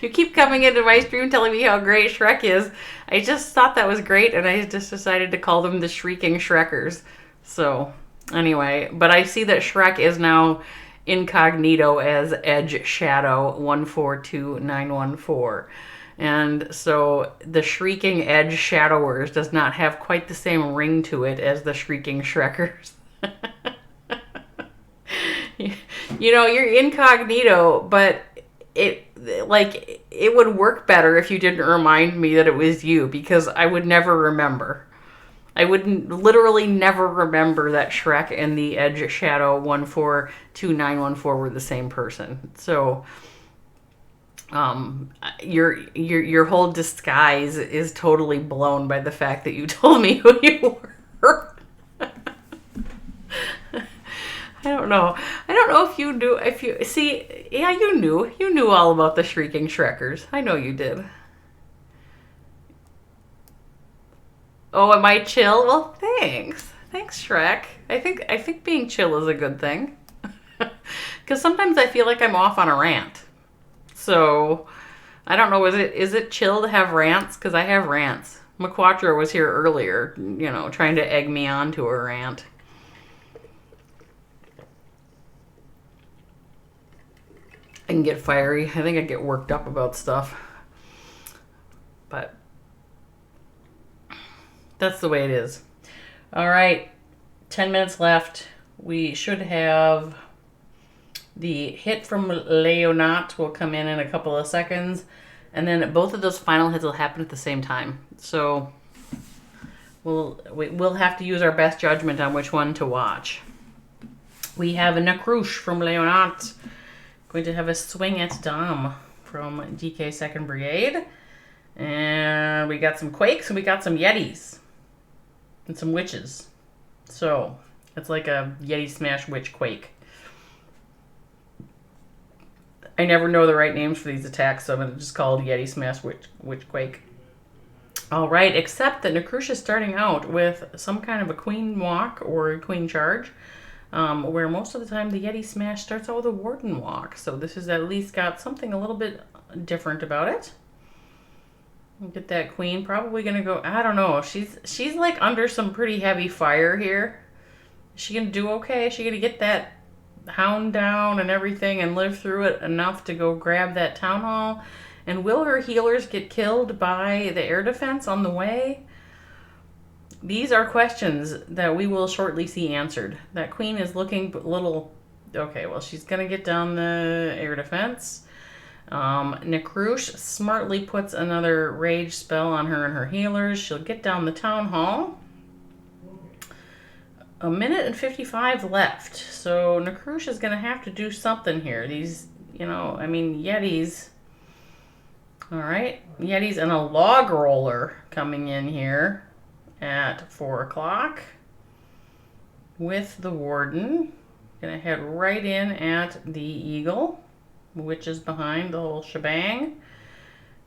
you keep coming into my stream telling me how great Shrek is. I just thought that was great, and I just decided to call them the Shrieking Shrekkers. So, anyway, but I see that Shrek is now incognito as Edge Shadow 142914. And so the Shrieking Edge Shadowers does not have quite the same ring to it as the Shrieking Shrekkers. You know, you're incognito, but it would work better if you didn't remind me that it was you, because I would never remember. I would literally never remember that Shrek and the Edge Shadow 142914 were the same person. So your whole disguise is totally blown by the fact that you told me who you were. I don't know if you knew. If you see, yeah, you knew all about the Shrieking Shrekkers. I know you did. Oh, am I chill? Well, thanks, Shrek. I think being chill is a good thing, because sometimes I feel like I'm off on a rant. So I don't know. Is it chill to have rants? Because I have rants. McQuattro was here earlier, trying to egg me on to a rant. I can get fiery. I think I get worked up about stuff. But that's the way it is. All right. 10 minutes left. We should have the hit from Leijonat will come in a couple of seconds. And then both of those final hits will happen at the same time. So we'll have to use our best judgment on which one to watch. We have a Nakrush from Leijonat. Going to have a swing at Dom from DK 2nd Brigade. And we got some Quakes and we got some Yetis. And some Witches. So, it's like a Yeti Smash Witch Quake. I never know the right names for these attacks, so I'm going to just call it Yeti Smash Witch Quake. Alright, except that Nakrush is starting out with some kind of a Queen Walk or a Queen Charge. Where most of the time the Yeti Smash starts out with a Warden Walk. So this has at least got something a little bit different about it. Get that Queen. Probably going to go, I don't know. She's like under some pretty heavy fire here. Is she going to do okay? Is she going to get that Hound down and everything and live through it enough to go grab that Town Hall? And will her healers get killed by the air defense on the way? These are questions that we will shortly see answered. That Queen is looking a little... Okay, well, she's going to get down the air defense. Nakrush smartly puts another rage spell on her and her healers. She'll get down the Town Hall. 1 minute and 55 left. So Nakrush is going to have to do something here. These, Yetis... Alright, Yetis and a Log Roller coming in here at 4 o'clock with the Warden. Gonna head right in at the Eagle, which is behind the whole shebang.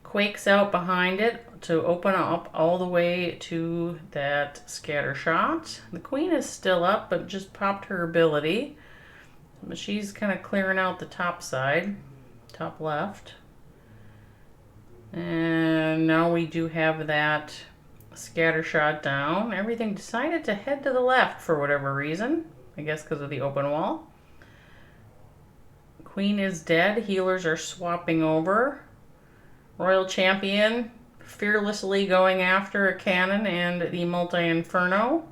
Quakes out behind it to open up all the way to that scatter shot. The Queen is still up, but just popped her ability. But she's kind of clearing out the top side, top left. And now we do have that scatter shot down. Everything decided to head to the left for whatever reason. I guess because of the open wall. Queen is dead. Healers are swapping over. Royal Champion fearlessly going after a cannon and the multi-inferno.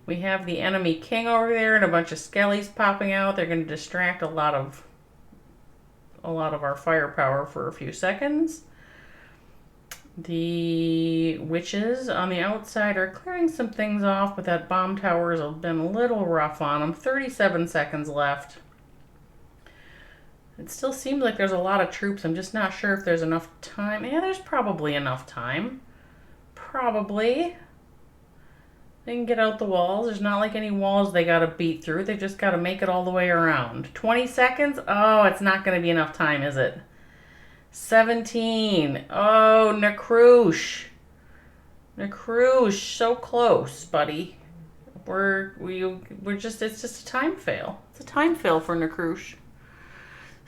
We have the enemy king over there and a bunch of skellies popping out. They're going to distract a lot of our firepower for a few seconds. The witches on the outside are clearing some things off, but that bomb tower has been a little rough on them. 37 seconds left. It still seems like there's a lot of troops. I'm just not sure if there's enough time. Yeah, there's probably enough time. Probably. They can get out the walls. There's not like any walls they got to beat through. They just got to make it all the way around. 20 seconds? Oh, it's not going to be enough time, is it? 17. Oh, Nakrush. Nakrush, so close, buddy. It's just a time fail. It's a time fail for Nakrush.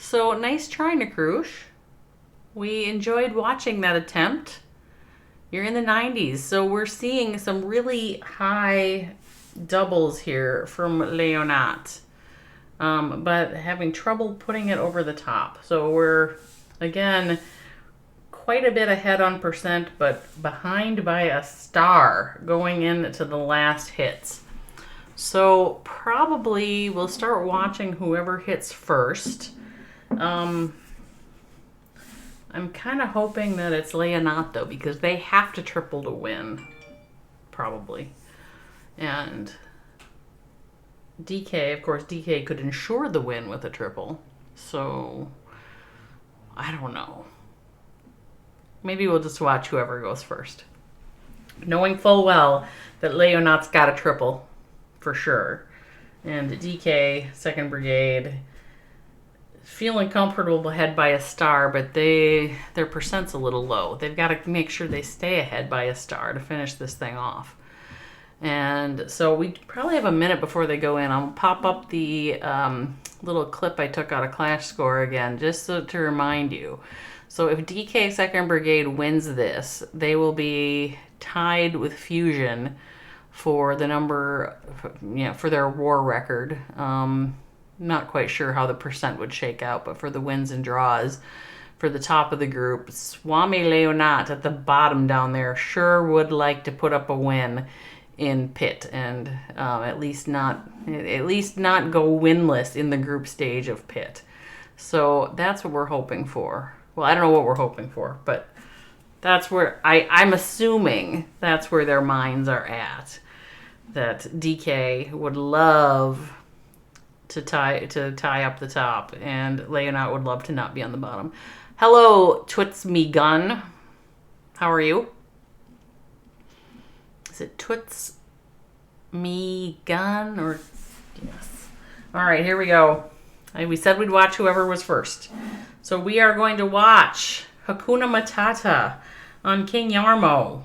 So nice try, Nakrush. We enjoyed watching that attempt. You're in the 90s, so we're seeing some really high doubles here from Leijonat, but having trouble putting it over the top. So we're, again, quite a bit ahead on percent, but behind by a star going into the last hits. So probably we'll start watching whoever hits first. I'm kind of hoping that it's Leijonat, though, because they have to triple to win, probably. And DK, of course, DK could ensure the win with a triple. So, I don't know. Maybe we'll just watch whoever goes first. Knowing full well that Leijonat's got a triple, for sure. And DK, 2nd Brigade, feeling comfortable ahead by a star, but their percent's a little low. They've got to make sure they stay ahead by a star to finish this thing off. And so we probably have a minute before they go in. I'll pop up the little clip I took out of Clash Score again, just to remind you. So if DK 2nd Brigade wins this, they will be tied with Fusion for the number, for their war record. Not quite sure how the percent would shake out, but for the wins and draws, for the top of the group, Suomi Leijonat at the bottom down there sure would like to put up a win in Pit and at least not go winless in the group stage of Pit. So that's what we're hoping for. Well, I don't know what we're hoping for, but that's where I'm assuming that's where their minds are at. That DK would love to tie up the top, and Leijonat would love to not be on the bottom. Hello, Twits Me Gun. How are you? Is it Twits Me Gun or yes? All right, here we go. We said we'd watch whoever was first, so we are going to watch Hakuna Matata on King Yarmo,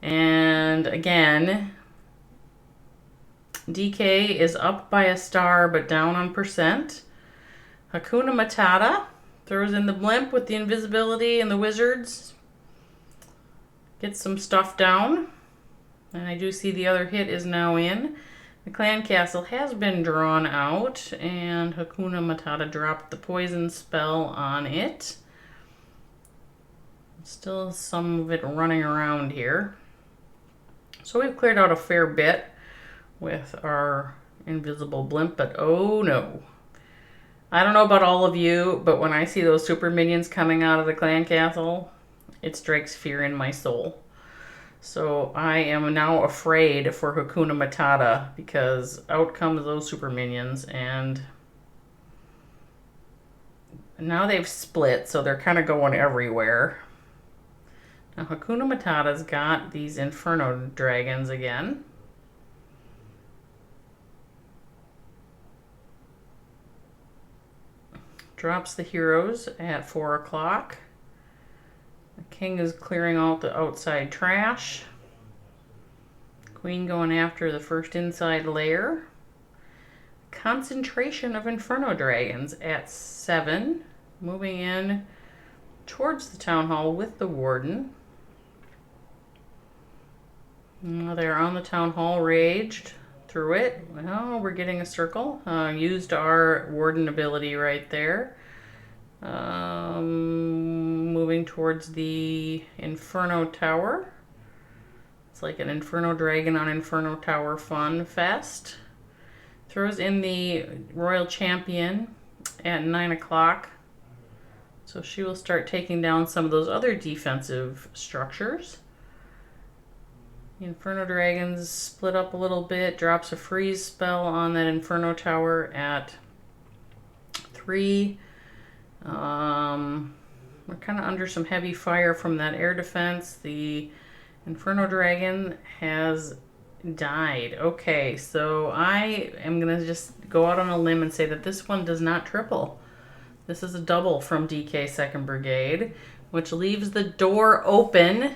and again, DK is up by a star but down on percent. Hakuna Matata throws in the blimp with the invisibility and the wizards. Gets some stuff down. And I do see the other hit is now in. The clan castle has been drawn out, and Hakuna Matata dropped the poison spell on it. Still some of it running around here. So we've cleared out a fair bit with our invisible blimp, but oh no. I don't know about all of you, but when I see those super minions coming out of the clan castle, it strikes fear in my soul. So I am now afraid for Hakuna Matata, because out comes those super minions, and now they've split, so they're kind of going everywhere. Now Hakuna Matata's got these Inferno Dragons again. Drops the heroes at 4 o'clock. The king is clearing out the outside trash. Queen going after the first inside layer. Concentration of Inferno Dragons at 7. Moving in towards the town hall with the warden. Now they're on the town hall, raged through it. Well, we're getting a circle. Used our warden ability right there. Moving towards the Inferno Tower. It's like an Inferno Dragon on Inferno Tower fun fest. Throws in the Royal Champion at 9 o'clock. So she will start taking down some of those other defensive structures. The Inferno Dragons split up a little bit. Drops a freeze spell on that Inferno Tower at 3. We're kind of under some heavy fire from that air defense. The Inferno Dragon has died. Okay, so I am going to just go out on a limb and say that this one does not triple. This is a double from DK 2nd Brigade, which leaves the door open.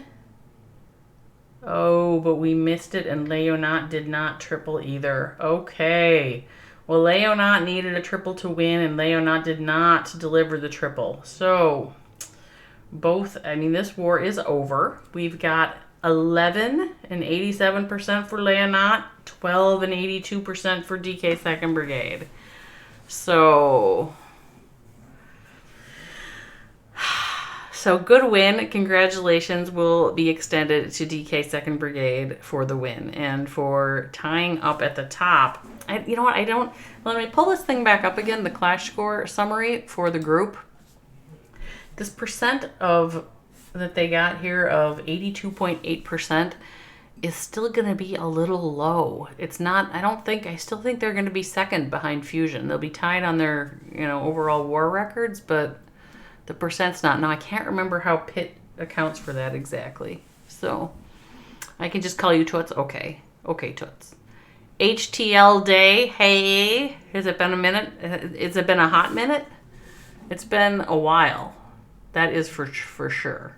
Oh, but we missed it, and Leijonat did not triple either. Okay. Well, Leijonat needed a triple to win, and Leijonat did not deliver the triple. So, this war is over. We've got 11 and 87% for Leijonat, 12 and 82% for DK 2nd Brigade. So good win. Congratulations will be extended to DK 2nd Brigade for the win. And for tying up at the top, let me pull this thing back up again, the clash score summary for the group. This percent that they got here of 82.8% is still going to be a little low. It's not, I still think they're going to be second behind Fusion. They'll be tied on their, overall war records, but the percent's not. Now, I can't remember how Pitt accounts for that exactly. So, I can just call you Toots. Okay, Toots. HTL Day. Hey, has it been a minute? Has it been a hot minute? It's been a while. That is for sure.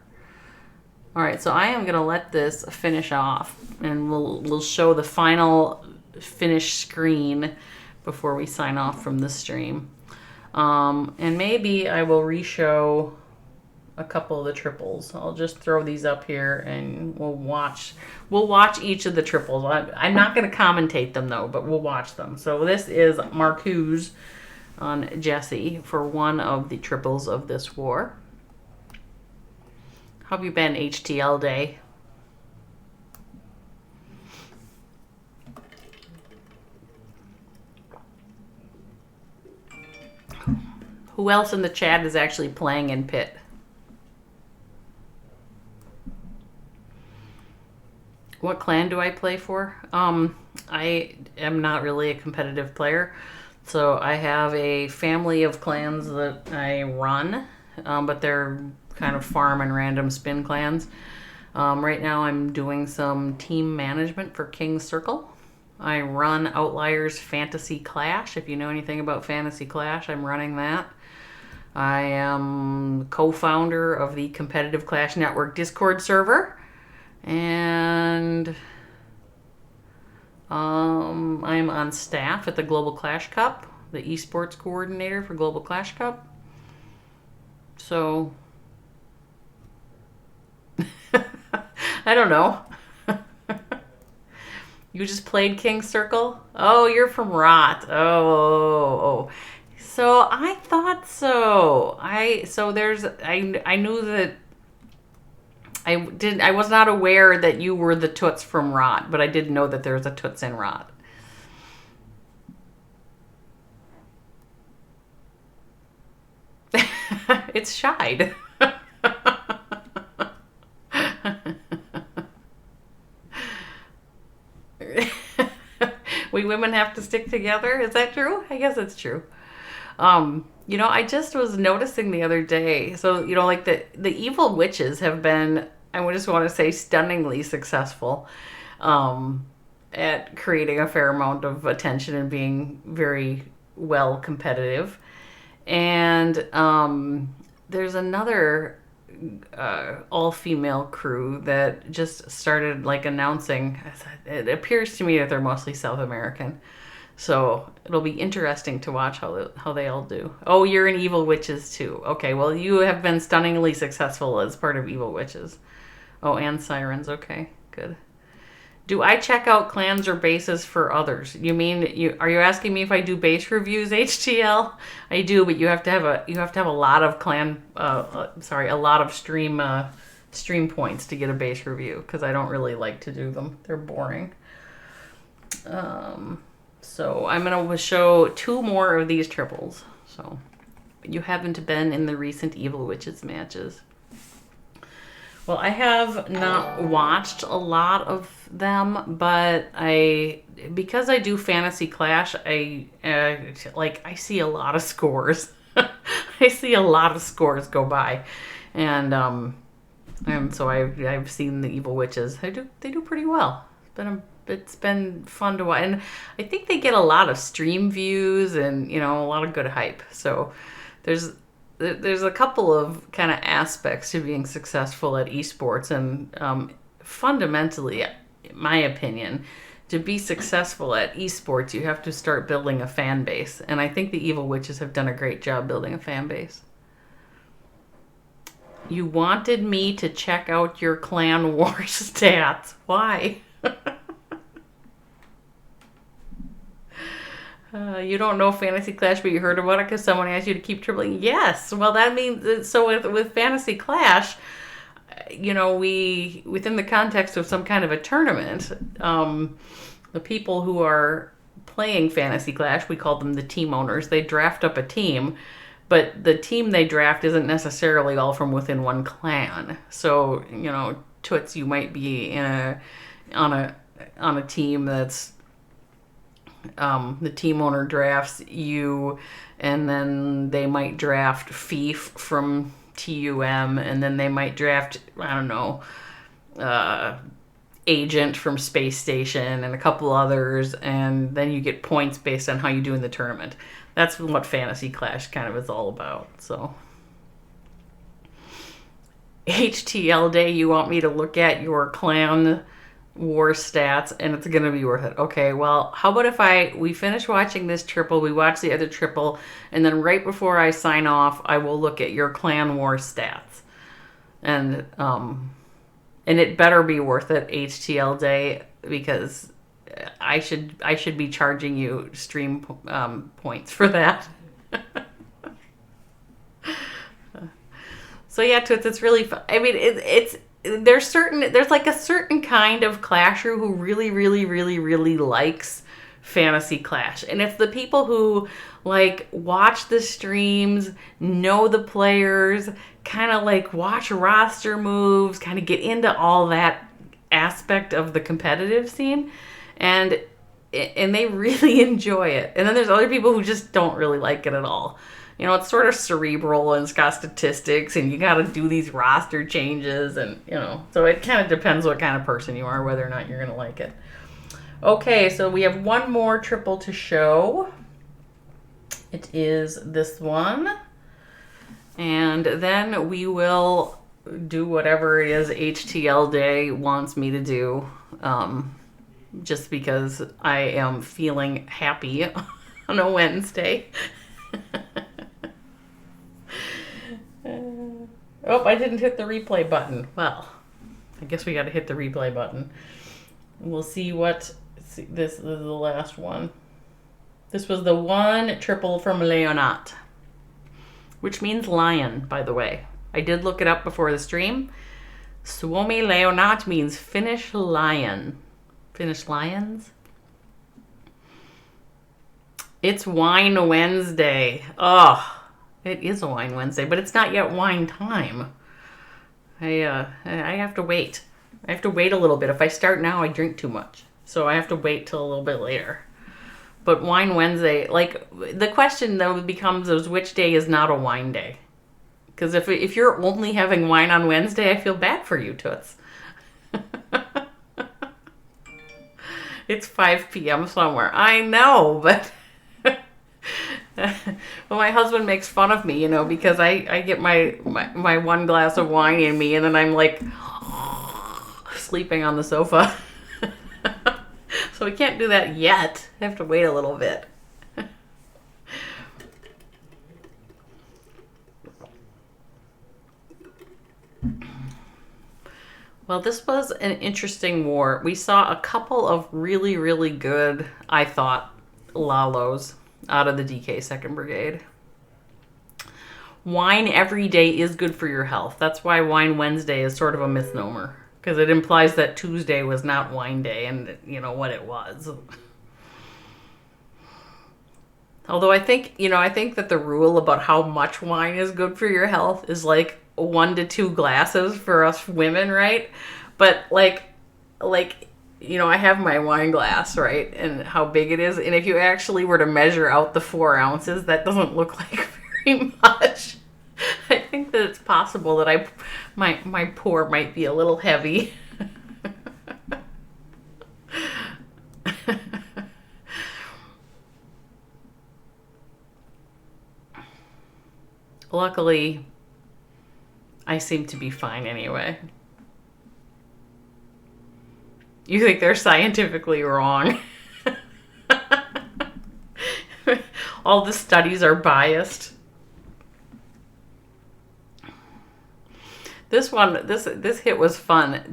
All right, so I am going to let this finish off, and we'll show the final finished screen before we sign off from this stream. And maybe I will re-show a couple of the triples. I'll just throw these up here, and we'll watch each of the triples. I'm not going to commentate them, though, but we'll watch them. So this is Marcuse on Jesse for one of the triples of this war. How have you been, HTL Day? Who else in the chat is actually playing in Pitt? What clan do I play for? I am not really a competitive player. So I have a family of clans that I run, but they're kind of farm and random spin clans. Right now I'm doing some team management for King's Circle. I run Outliers Fantasy Clash. If you know anything about Fantasy Clash, I'm running that. I am co-founder of the Competitive Clash Network Discord server. And I'm on staff at the Global Clash Cup, the esports coordinator for Global Clash Cup. So I don't know. You just played King's Circle? Oh, you're from Rot. Oh. So I thought so. I knew that I was not aware that you were the Toots from Rot, but I did know that there's a Toots in Rot. It's Shide. We women have to stick together. Is that true? I guess it's true. I just was noticing the other day. So, like the evil witches have been, I just want to say, stunningly successful at creating a fair amount of attention and being very well competitive. And there's another all-female crew that just started announcing. It appears to me that they're mostly South American, so it'll be interesting to watch how they all do. Oh, you're in Evil Witches too. Okay, well, you have been stunningly successful as part of Evil Witches. Oh, and Sirens. Okay, good. Do I check out clans or bases for others? You mean are you asking me if I do base reviews, HTL? I do, but you have to have a lot of a lot of stream points to get a base review, because I don't really like to do them. They're boring. So I'm gonna show two more of these triples. So you haven't been in the recent Evil Witches matches. Well, I have not watched a lot of them, but because I do Fantasy Clash, I see a lot of scores. I see a lot of scores go by, and so I've seen the Evil Witches. They do pretty well. It's been fun to watch, and I think they get a lot of stream views and a lot of good hype. So there's a couple of kind of aspects to being successful at esports, and fundamentally, in my opinion, to be successful at esports, you have to start building a fan base. And I think the Evil Witches have done a great job building a fan base. You wanted me to check out your Clan Wars stats. Why? You don't know Fantasy Clash, but you heard about it because someone asked you to keep tripling. Yes. Well, that means, so with Fantasy Clash, you know, we, within the context of some kind of a tournament, the people who are playing Fantasy Clash, we call them the team owners, they draft up a team, but the team they draft isn't necessarily all from within one clan. So, you know, Toots, you might be on a team that's, the team owner drafts you, and then they might draft Fief from TUM, and then they might draft, I don't know, Agent from Space Station and a couple others, and then you get points based on how you do in the tournament. That's what Fantasy Clash kind of is all about. So HTL Day, you want me to look at your Clan War stats, and it's gonna be worth it. Okay, well, how about we finish watching this triple, we watch the other triple, and then right before I sign off, I will look at your Clan War stats, and it better be worth it, HTL Day, because I should be charging you stream points for that. So yeah, Toots, it's really fun. I mean, there's like a certain kind of clasher who really, really, really, really likes Fantasy Clash. And it's the people who like watch the streams, know the players, kind of like watch roster moves, kind of get into all that aspect of the competitive scene. And they really enjoy it. And then there's other people who just don't really like it at all. You know, it's sort of cerebral, and it's got statistics, and you got to do these roster changes, and, you know, so it kind of depends what kind of person you are, whether or not you're going to like it. Okay, so we have one more triple to show. It is this one. And then we will do whatever it is HTL Day wants me to do, just because I am feeling happy on a Wednesday. Oh, I didn't hit the replay button. Well, I guess we got to hit the replay button. We'll see what... This is the last one. This was the one triple from Leijonat, which means lion, by the way. I did look it up before the stream. Suomi leijonat means Finnish lion. Finnish lions? It's Wine Wednesday. Oh, it is a Wine Wednesday, but it's not yet wine time. I have to wait. I have to wait a little bit. If I start now, I drink too much. So I have to wait till a little bit later. But Wine Wednesday, like, the question though becomes is which day is not a wine day? Because if you're only having wine on Wednesday, I feel bad for you, Toots. It's 5 p.m. somewhere. I know, but... Well, my husband makes fun of me, you know, because I get my one glass of wine in me, and then I'm like sleeping on the sofa. So we can't do that yet. I have to wait a little bit. Well, this was an interesting war. We saw a couple of really, really good, I thought, Lalos out of the DK 2nd Brigade. Wine every day is good for your health. That's why Wine Wednesday is sort of a misnomer, because it implies that Tuesday was not wine day, and you know what it was. Although I think that the rule about how much wine is good for your health is like 1 to 2 glasses for us women, right? But like you know, I have my wine glass, right, and how big it is. And if you actually were to measure out the 4 ounces, that doesn't look like very much. I think that it's possible that my pour might be a little heavy. Luckily, I seem to be fine anyway. You think they're scientifically wrong. All the studies are biased. This hit was fun.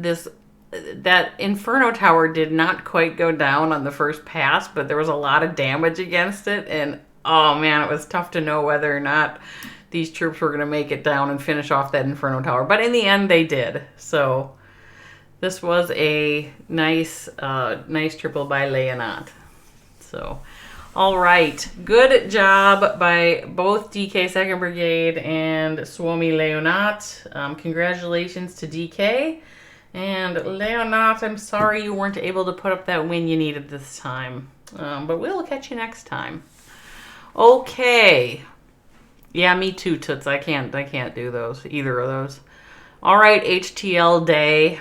That Inferno Tower did not quite go down on the first pass, but there was a lot of damage against it, and oh man, it was tough to know whether or not these troops were going to make it down and finish off that Inferno Tower. But in the end, they did. So this was a nice triple by leijonat. So, all right. Good job by both DK 2nd Brigade and Suomi leijonat. Congratulations to DK. And leijonat, I'm sorry you weren't able to put up that win you needed this time. But we'll catch you next time. Okay. Yeah, me too, Toots. I can't do those. Either of those. All right, HTL Day.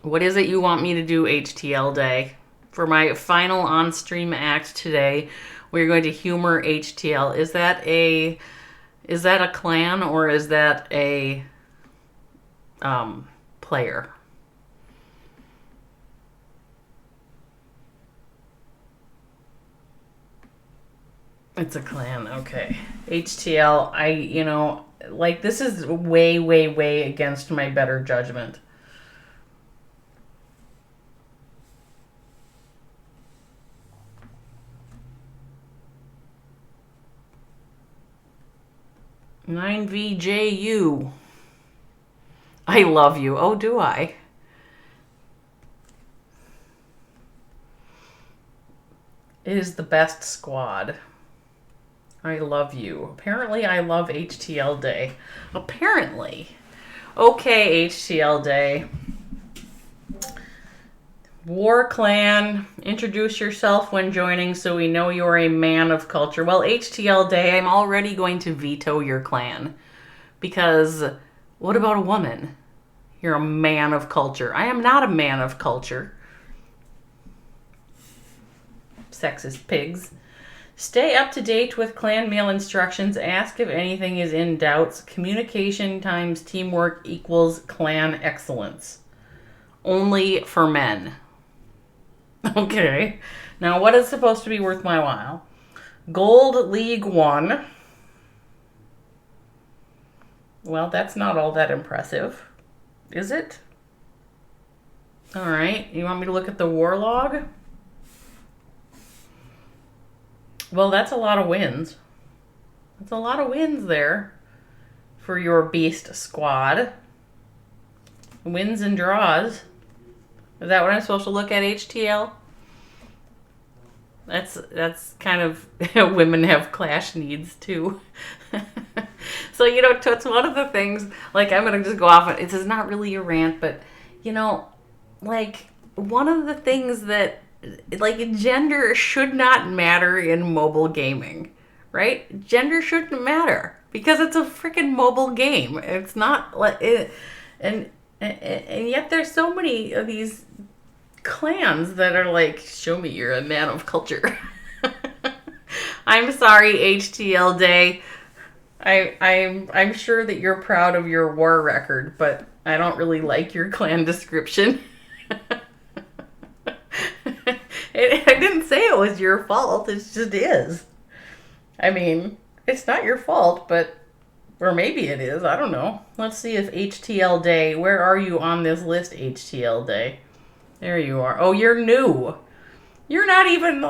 What is it you want me to do, HTL Day? For my final on-stream act today, we're going to humor HTL. Is that a clan or is that a player? It's a clan, okay. HTL, this is way, way, way against my better judgment. "9VJU. I love you." Oh, do I? It is the best squad. I love you. Apparently, I love HTL Day. Apparently. Okay, HTL Day. War Clan, introduce yourself when joining so we know you're a man of culture. Well, HTL Day, I'm already going to veto your clan. Because what about a woman? You're a man of culture. I am not a man of culture. Sexist pigs. Stay up to date with clan mail instructions. Ask if anything is in doubts. Communication times teamwork equals clan excellence. Only for men. Okay. Now, what is supposed to be worth my while? Gold League 1. Well, that's not all that impressive. Is it? All right. You want me to look at the war log? Well, that's a lot of wins. That's a lot of wins there for your beast squad. Wins and draws. Is that what I'm supposed to look at, HTL? That's kind of women have clash needs too. So, Toots, one of the things, I'm going to just go off, this is not really a rant, but, one of the things that, gender should not matter in mobile gaming, right? Gender shouldn't matter because it's a freaking mobile game. It's not and yet there's so many of these clans that are show me you're a man of culture. I'm sorry, HTL Day. I'm sure that you're proud of your war record, but I don't really like your clan description. I didn't say it was your fault. It just is. I mean, it's not your fault, or maybe it is. I don't know. Let's see if HTL Day, where are you on this list, HTL Day? There you are. Oh, you're new. You're not even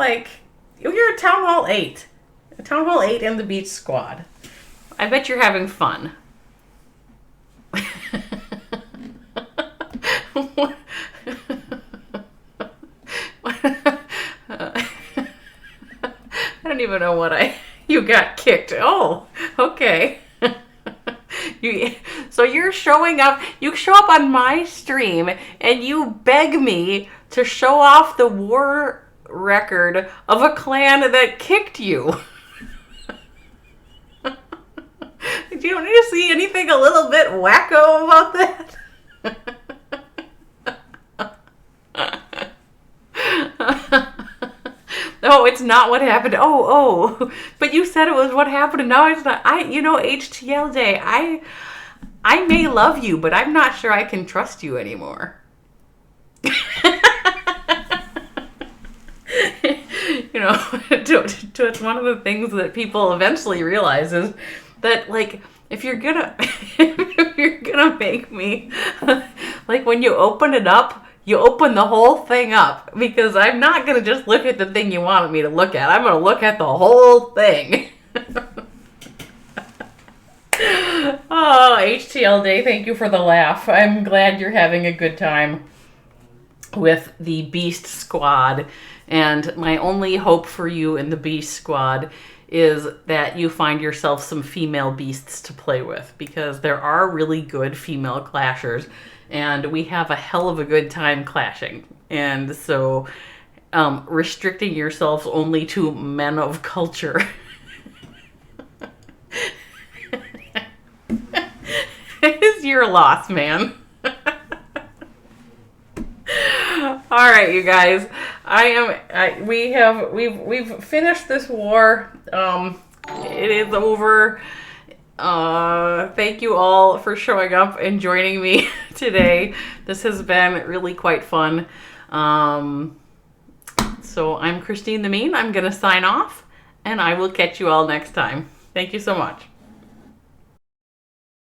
you're a Town Hall 8. A Town Hall 8 and the Beach Squad. I bet you're having fun. I don't even know what you got kicked. Oh, okay. So you're showing up, you show up on my stream and you beg me to show off the war record of a clan that kicked you. Do you need to see anything a little bit wacko about that? No, it's not what happened. Oh, but you said it was what happened. No, it's not. HTL Day, I may love you, but I'm not sure I can trust you anymore. you know, it's one of the things that people eventually realize is that, like, if you're gonna make me, like, when you open it up, you open the whole thing up, because I'm not gonna just look at the thing you wanted me to look at. I'm gonna look at the whole thing. Oh, HTL Day, thank you for the laugh. I'm glad you're having a good time with the Beast Squad. And my only hope for you in the Beast Squad is that you find yourself some female beasts to play with, because there are really good female clashers, and we have a hell of a good time clashing. And so restricting yourselves only to men of culture is your loss, man. All right, you guys. We've finished this war. It is over. Thank you all for showing up and joining me today. This has been really quite fun. So I'm Christine the Mean. I'm gonna sign off, and I will catch you all next time. Thank you so much.